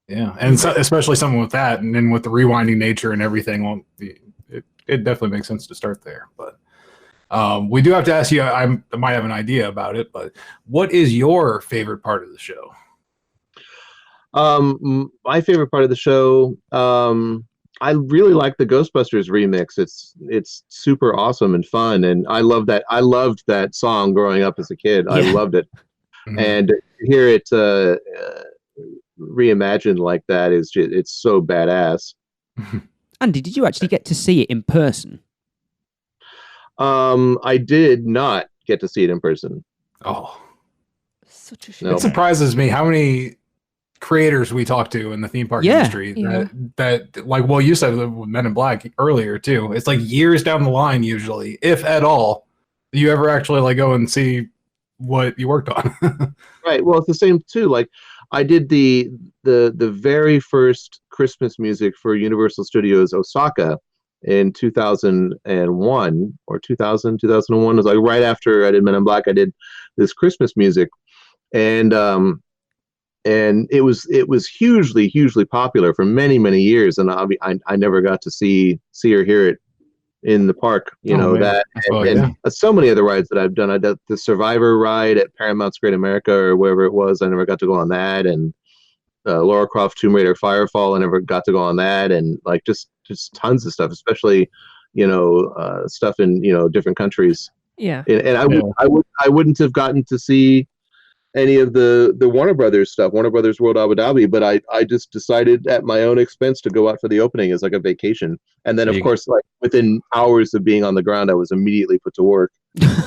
yeah. And so, especially something with that, and then with the rewinding nature and everything, well, it definitely makes sense to start there. But we do have to ask you, I might have an idea about it, but what is your favorite part of the show? My favorite part of the show, I really like the Ghostbusters remix. It's super awesome and fun, and I loved that song growing up as a kid. I loved it. Mm-hmm. And to hear it reimagined like that it's so badass. Andy, did you actually get to see it in person? I did not get to see it in person. Oh, such a shame. It surprises me how many creators we talk to in the theme park industry that like, well, you said with Men in Black earlier too. It's like years down the line, usually, if at all, you ever actually like go and see what you worked on. Right. Well, it's the same too. Like, I did the very first Christmas music for Universal Studios Osaka in 2001 or 2001. It was like right after I did Men in Black. I did this Christmas music, and it was hugely popular for many years. And I never got to see or hear it in the park. And so many other rides that I've done. I did the Survivor ride at Paramount's Great America or wherever it was. I never got to go on that. And Lara Croft Tomb Raider Firefall, I never got to go on that. And like just tons of stuff, especially stuff in different countries. Yeah. And I wouldn't have gotten to see any of the Warner Brothers stuff, Warner Brothers World Abu Dhabi, but I just decided at my own expense to go out for the opening as like a vacation. And then of course, like within hours of being on the ground, I was immediately put to work. Like,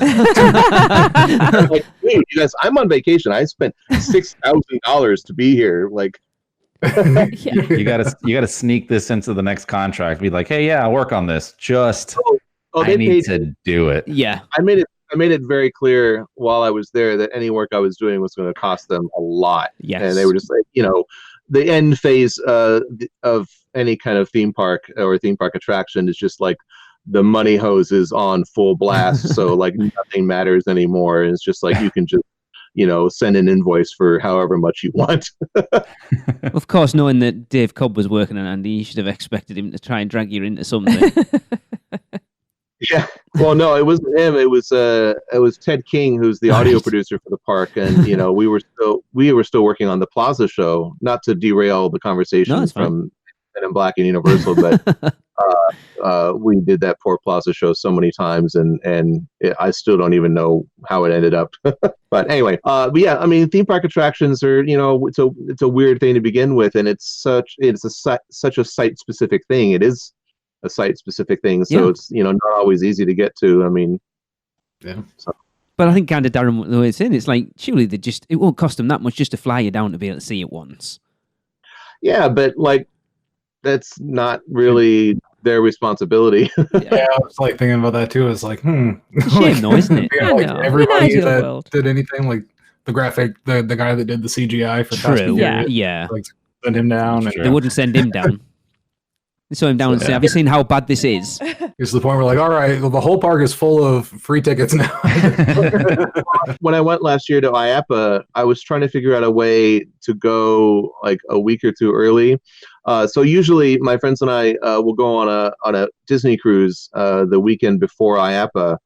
hey, you guys, I'm on vacation. I spent $6,000 to be here. Like, you gotta sneak this into the next contract. Be like, hey, yeah, I'll work on this. Just I need to do it. Yeah, I made it very clear while I was there that any work I was doing was going to cost them a lot. Yes. And they were just like, the end phase of any kind of theme park or theme park attraction is just like the money hose is on full blast. So like nothing matters anymore. And it's just like, you can just, send an invoice for however much you want. Of course, knowing that Dave Cobb was working on Andy, you should have expected him to try and drag you into something. Yeah. Well, no, it wasn't him. It was Ted King, who's the audio producer for the park, and we were still working on the Plaza show. Not to derail the conversation from Men in Black and Universal, but we did that poor Plaza show so many times, and I still don't even know how it ended up. But anyway, but yeah, I mean, theme park attractions are it's a weird thing to begin with, and it's such a site specific thing. It is a site specific thing, so it's not always easy to get to. I mean, yeah. So. But I think kind of Darren, the way it's in, it's like surely it won't cost them that much just to fly you down to be able to see it once. Yeah, but like that's not really their responsibility. Yeah, I was like thinking about that too. It's like, It's a shame though, isn't it? I like know. In an everybody ideal that world. did anything, like the graphic, the guy that did the CGI for Fast and True. Yeah. Furious, Yeah. like send him down, and True. They wouldn't send him down. They saw him down and say, "Have you seen how bad this is?" it's to the point where like, all right, well, the whole park is full of free tickets now. When I went last year to IAPA, I was trying to figure out a way to go like a week or two early. So usually my friends and I will go on a Disney cruise the weekend before IAPA,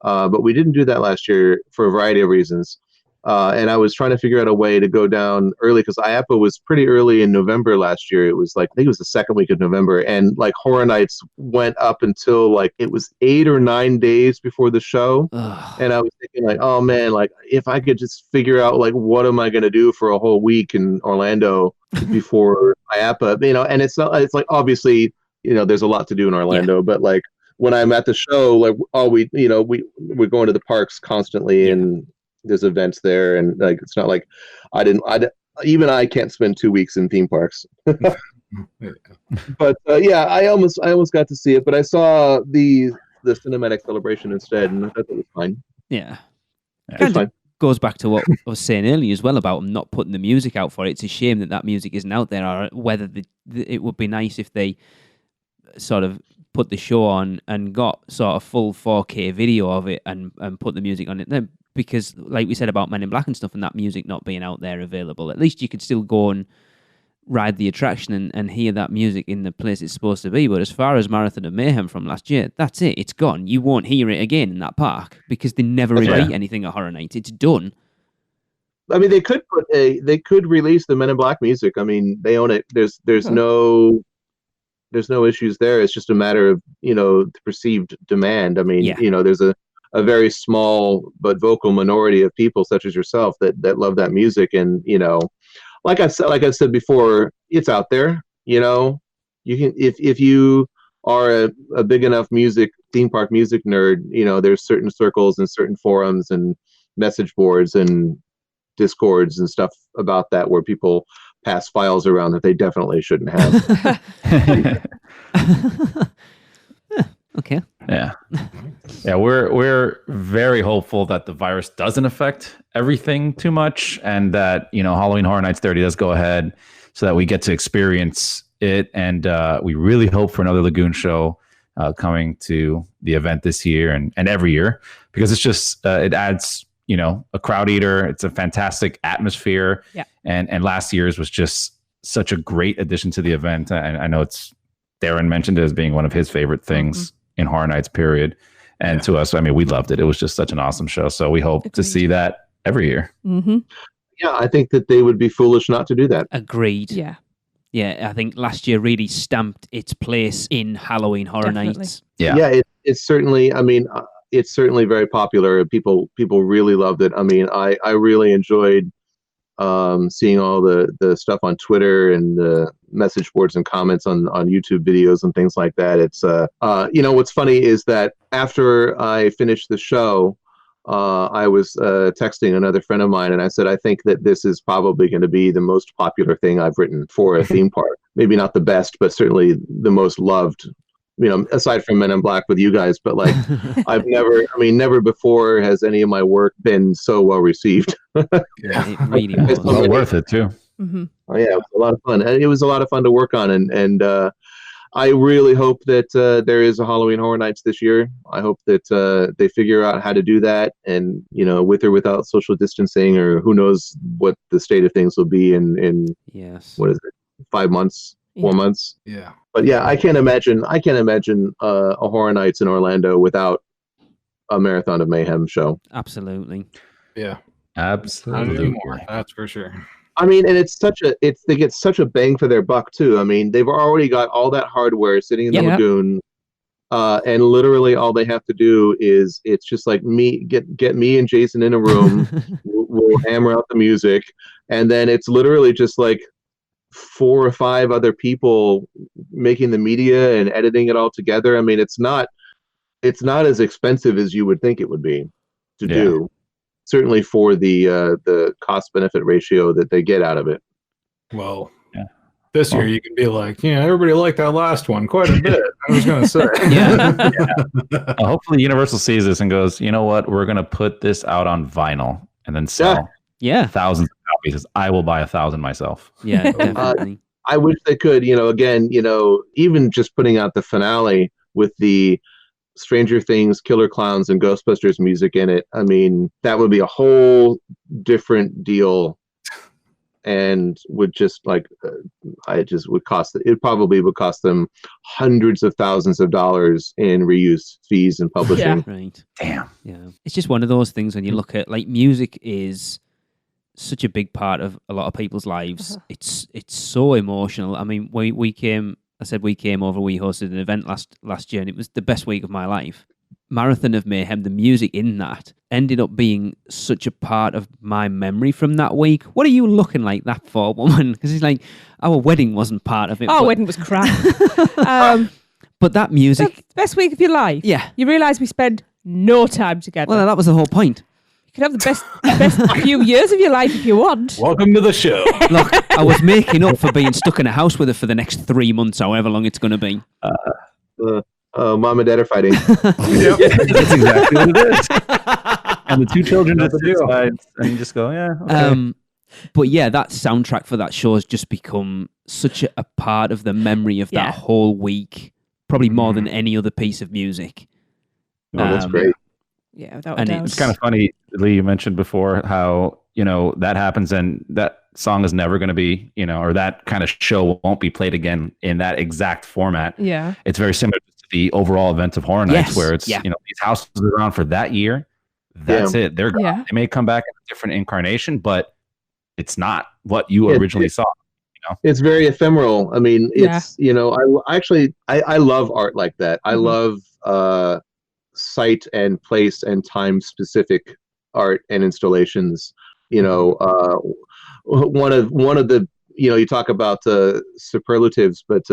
but we didn't do that last year for a variety of reasons. And I was trying to figure out a way to go down early because IAPA was pretty early in November last year. It was like, I think it was the second week of November. And like Horror Nights went up until like it was 8 or 9 days before the show. Ugh. And I was thinking like, oh man, like if I could just figure out like, what am I going to do for a whole week in Orlando before IAPA, and it's like, obviously, there's a lot to do in Orlando, but like when I'm at the show, like we're going to the parks constantly and there's events there, and like it's not like even I can't spend 2 weeks in theme parks. But yeah, I almost got to see it, but I saw the cinematic celebration instead, and I thought it was fine. Yeah. It was fine. Goes back to what I was saying earlier as well about them not putting the music out for it. It's a shame that music isn't out there, or whether it would be nice if they sort of put the show on and got sort of full 4K video of it and put the music on it. Then, because like we said about Men in Black and stuff, and that music not being out there available, at least you could still go and ride the attraction and hear that music in the place it's supposed to be. But as far as Marathon of Mayhem from last year, that's it. It's gone. You won't hear it again in that park because they never repeat anything at Horror Nights. It's done. I mean, they could release the Men in Black music. I mean, they own it. There's no issues there. It's just a matter of the perceived demand. I mean, there's a very small but vocal minority of people such as yourself that love that music, and like I've said before, it's out there. You can if you are a big enough theme park music nerd, there's certain circles and certain forums and message boards and discords and stuff about that where people pass files around that they definitely shouldn't have. Okay. Yeah. We're very hopeful that the virus doesn't affect everything too much, and that Halloween Horror Nights 30 does go ahead, so that we get to experience it. And we really hope for another Lagoon show coming to the event this year and every year, because it's just it adds a crowd eater. It's a fantastic atmosphere. Yeah. And last year's was just such a great addition to the event. I know Darren mentioned it as being one of his favorite things in Horror Nights, period. And to us, I mean, we loved it. It was just such an awesome show. So we hope to see that every year. Mm-hmm. Yeah, I think that they would be foolish not to do that. Agreed. Yeah. Yeah, I think last year really stamped its place in Halloween Horror Definitely. Nights. Yeah, it's certainly, I mean, it's certainly very popular. People really loved it. I mean, I really enjoyed seeing all the stuff on Twitter and the message boards and comments on YouTube videos and things like that. It's what's funny is that after I finished the show, I was texting another friend of mine, and I said, I think that this is probably going to be the most popular thing I've written for a theme park. Maybe not the best, but certainly the most loved. Aside from Men in Black with you guys, but like never before has any of my work been so well received. Yeah, it really was. Well worth it too. Mm-hmm. Oh yeah, it was a lot of fun. And it was a lot of fun to work on, and I really hope that there is a Halloween Horror Nights this year. I hope that they figure out how to do that, and with or without social distancing, or who knows what the state of things will be in what is it, 5 months, 4 months? Yeah. But yeah, I can't imagine a Horror Nights in Orlando without a Marathon of Mayhem show. Absolutely. Yeah. Absolutely. That's for sure. I mean, and they get such a bang for their buck too. I mean, they've already got all that hardware sitting in the lagoon, and literally all they have to do is it's just like get me and Jason in a room. we'll hammer out the music, and then it's literally just like 4 or 5 other people making the media and editing it all together. I mean, it's not as expensive as you would think it would be to do. Certainly for the cost benefit ratio that they get out of it. Well, This year, you can be like, everybody liked that last one quite a bit. I was going to say. Hopefully Universal sees this and goes, you know what? We're going to put this out on vinyl and then sell thousands of copies. I will buy 1,000 myself. Yeah, definitely. I wish they could, again, even just putting out the finale with the Stranger Things, Killer Clowns, and Ghostbusters music in it. I mean, that would be a whole different deal. And would just would cost, it probably would cost them hundreds of thousands of dollars in reuse fees and publishing. Yeah. Right. Damn. Yeah. It's just one of those things when you look at, like, music is such a big part of a lot of people's lives. It's so emotional. I mean, we came over, we hosted an event last year, and it was the best week of my life. Marathon of Mayhem, the music in that ended up being such a part of my memory from that week. What are you looking like that for, woman? Because it's like, our wedding wasn't part of it. Our wedding was crap. But that music... The best week of your life. Yeah. You realise we spent no time together. Well, that was the whole point. You can have the best few years of your life if you want. Welcome to the show. Look, I was making up for being stuck in a house with her for the next 3 months, however long it's going to be. Mom and dad are fighting. Yep. That's exactly what it is. And the two children just decide, and you just go, yeah. Okay. But yeah, that soundtrack for that show has just become such a part of the memory of that whole week, probably more than any other piece of music. Oh, that's great. Yeah, without a doubt. It's kind of funny, Lee, you mentioned before how, that happens and that song is never going to be, or that kind of show won't be played again in that exact format. Yeah. It's very similar to the overall event of Horror Nights, where it's, these houses are around for that year. That's it. They're gone. They may come back in a different incarnation, but it's not what you originally saw. It's very ephemeral. I mean, it's, I love art like that. I love site and place and time specific art and installations. One of the, you talk about superlatives, but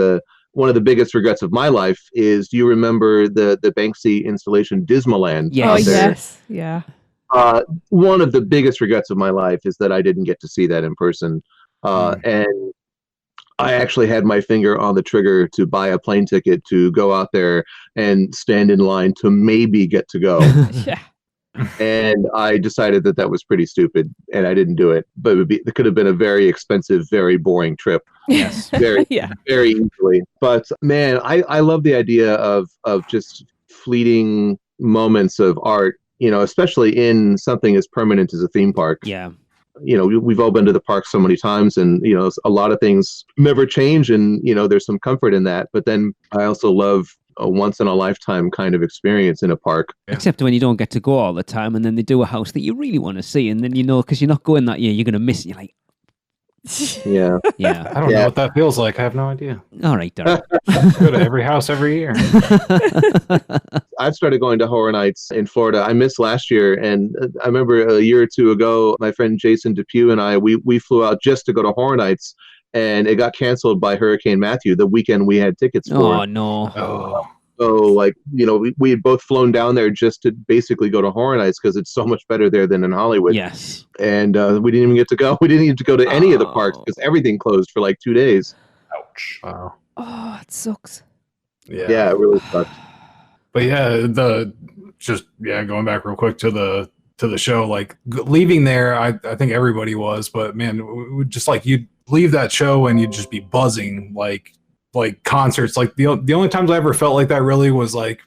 one of the biggest regrets of my life is, do you remember the Banksy installation Dismaland? Yes. Oh, yes. Yeah. One of the biggest regrets of my life is that I didn't get to see that in person. And I actually had my finger on the trigger to buy a plane ticket to go out there and stand in line to maybe get to go. Yeah. And I decided that was pretty stupid, and I didn't do it. But it could have been a very expensive, very boring trip. Yes. Very, very easily. But man, I love the idea of just fleeting moments of art, especially in something as permanent as a theme park. Yeah. We've all been to the park so many times, and a lot of things never change, and there's some comfort in that. But then I also love a once in a lifetime kind of experience in a park. Except when you don't get to go all the time, and then they do a house that you really want to see, and then because you're not going that year, you're going to miss it. You're like, yeah. I don't know what that feels like. I have no idea. All right, Derek. Go to every house every year. I've started going to Horror Nights in Florida. I missed last year, and I remember a year or two ago, my friend Jason Depew and I, we flew out just to go to Horror Nights, and it got canceled by Hurricane Matthew the weekend we had tickets for. Oh, no. Oh. So, we had both flown down there just to basically go to Horror Nights because it's so much better there than in Hollywood. Yes. And we didn't even get to go. We didn't even get to go to any of the parks because everything closed for 2 days. Ouch. Wow. Oh, it sucks. Yeah, it really sucked. But going back real quick to the show, leaving there, I think everybody was, but man, just you'd leave that show and you'd just be buzzing, like concerts. The only times I ever felt like that really was I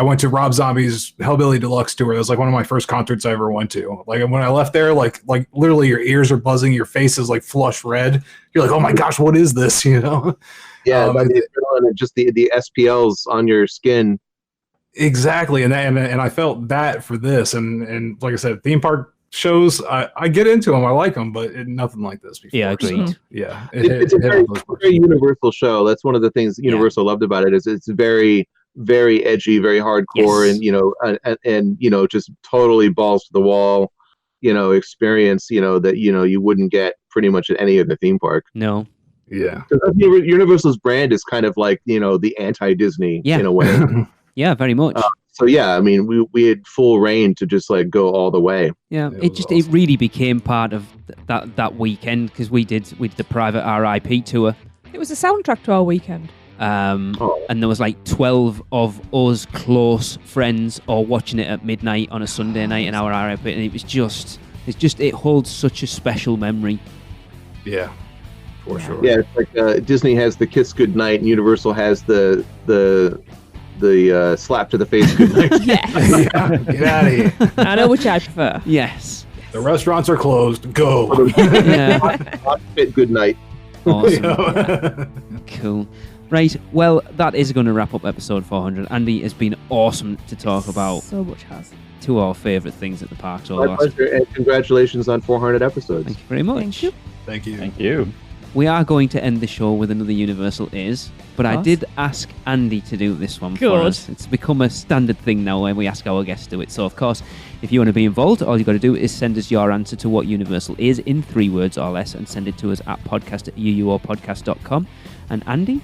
went to Rob Zombie's Hellbilly Deluxe tour. It was one of my first concerts I ever went to. When I left there, literally your ears are buzzing, your face is flush red. You're like, oh my gosh, what is this? Yeah, just the SPLs on your skin. Exactly, and I felt that for this, and like I said, theme park shows, I get into them, I like them, but nothing like this before. Yeah, agreed. So, yeah, it's a very universal show. That's one of the things Universal loved about it, is it's very, very edgy, very hardcore, and just totally balls to the wall, experience, that you wouldn't get pretty much at any other theme park. No. Yeah. Universal's brand is kind of the anti-Disney in a way. Yeah, very much. We had full reign to just go all the way. Yeah, it really became part of that weekend because we did the private RIP tour It was a soundtrack to our weekend. And there was like 12 of us close friends all watching it at midnight on a Sunday night in our area, and it holds such a special memory. Yeah, for sure. Yeah, it's like Disney has the kiss goodnight, and Universal has the slap to the face goodnight. Yes. Yeah, get out of here. I know which I prefer. Yes. The restaurants are closed. Go. Yeah. Hot fit goodnight. Awesome. Cool. Right, well, that is going to wrap up episode 400. Andy, it's been awesome to talk about So much has. two of our favourite things at the parks. My pleasure, and congratulations on 400 episodes. Thank you very much. Thank you. Thank you. Thank you. We are going to end the show with another Universal Is, but I Us? did ask Andy to do this one for Good. us. It's become a standard thing now when we ask our guests to do it. So, of course, if you want to be involved, all you've got to do is send us your answer to what Universal is in 3 words or less and send it to us at podcast@uuopodcast.com. And Andy,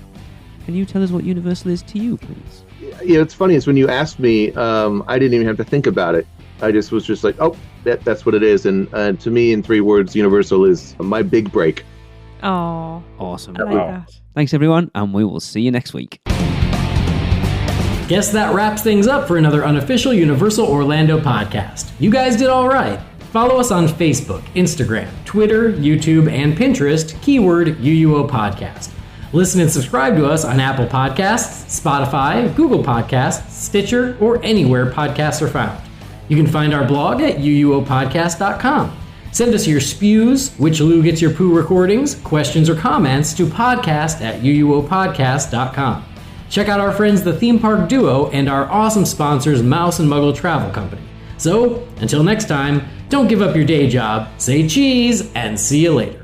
can you tell us what Universal is to you, please? Yeah, it's funny. Is when you asked me, I didn't even have to think about it. I just was just like, oh, that's what it is. And to me, in 3 words, Universal is my big break. Oh, Awesome. I like that. Thanks, everyone, and we will see you next week. Guess that wraps things up for another unofficial Universal Orlando podcast. You guys did all right. Follow us on Facebook, Instagram, Twitter, YouTube, and Pinterest, keyword UUO Podcast. Listen and subscribe to us on Apple Podcasts, Spotify, Google Podcasts, Stitcher, or anywhere podcasts are found. You can find our blog at uuopodcast.com. Send us your spews, which Lou gets your poo recordings, questions, or comments to podcast@uuopodcast.com. Check out our friends the Theme Park Duo and our awesome sponsors Mouse and Muggle Travel Company. So, until next time, don't give up your day job, say cheese, and see you later.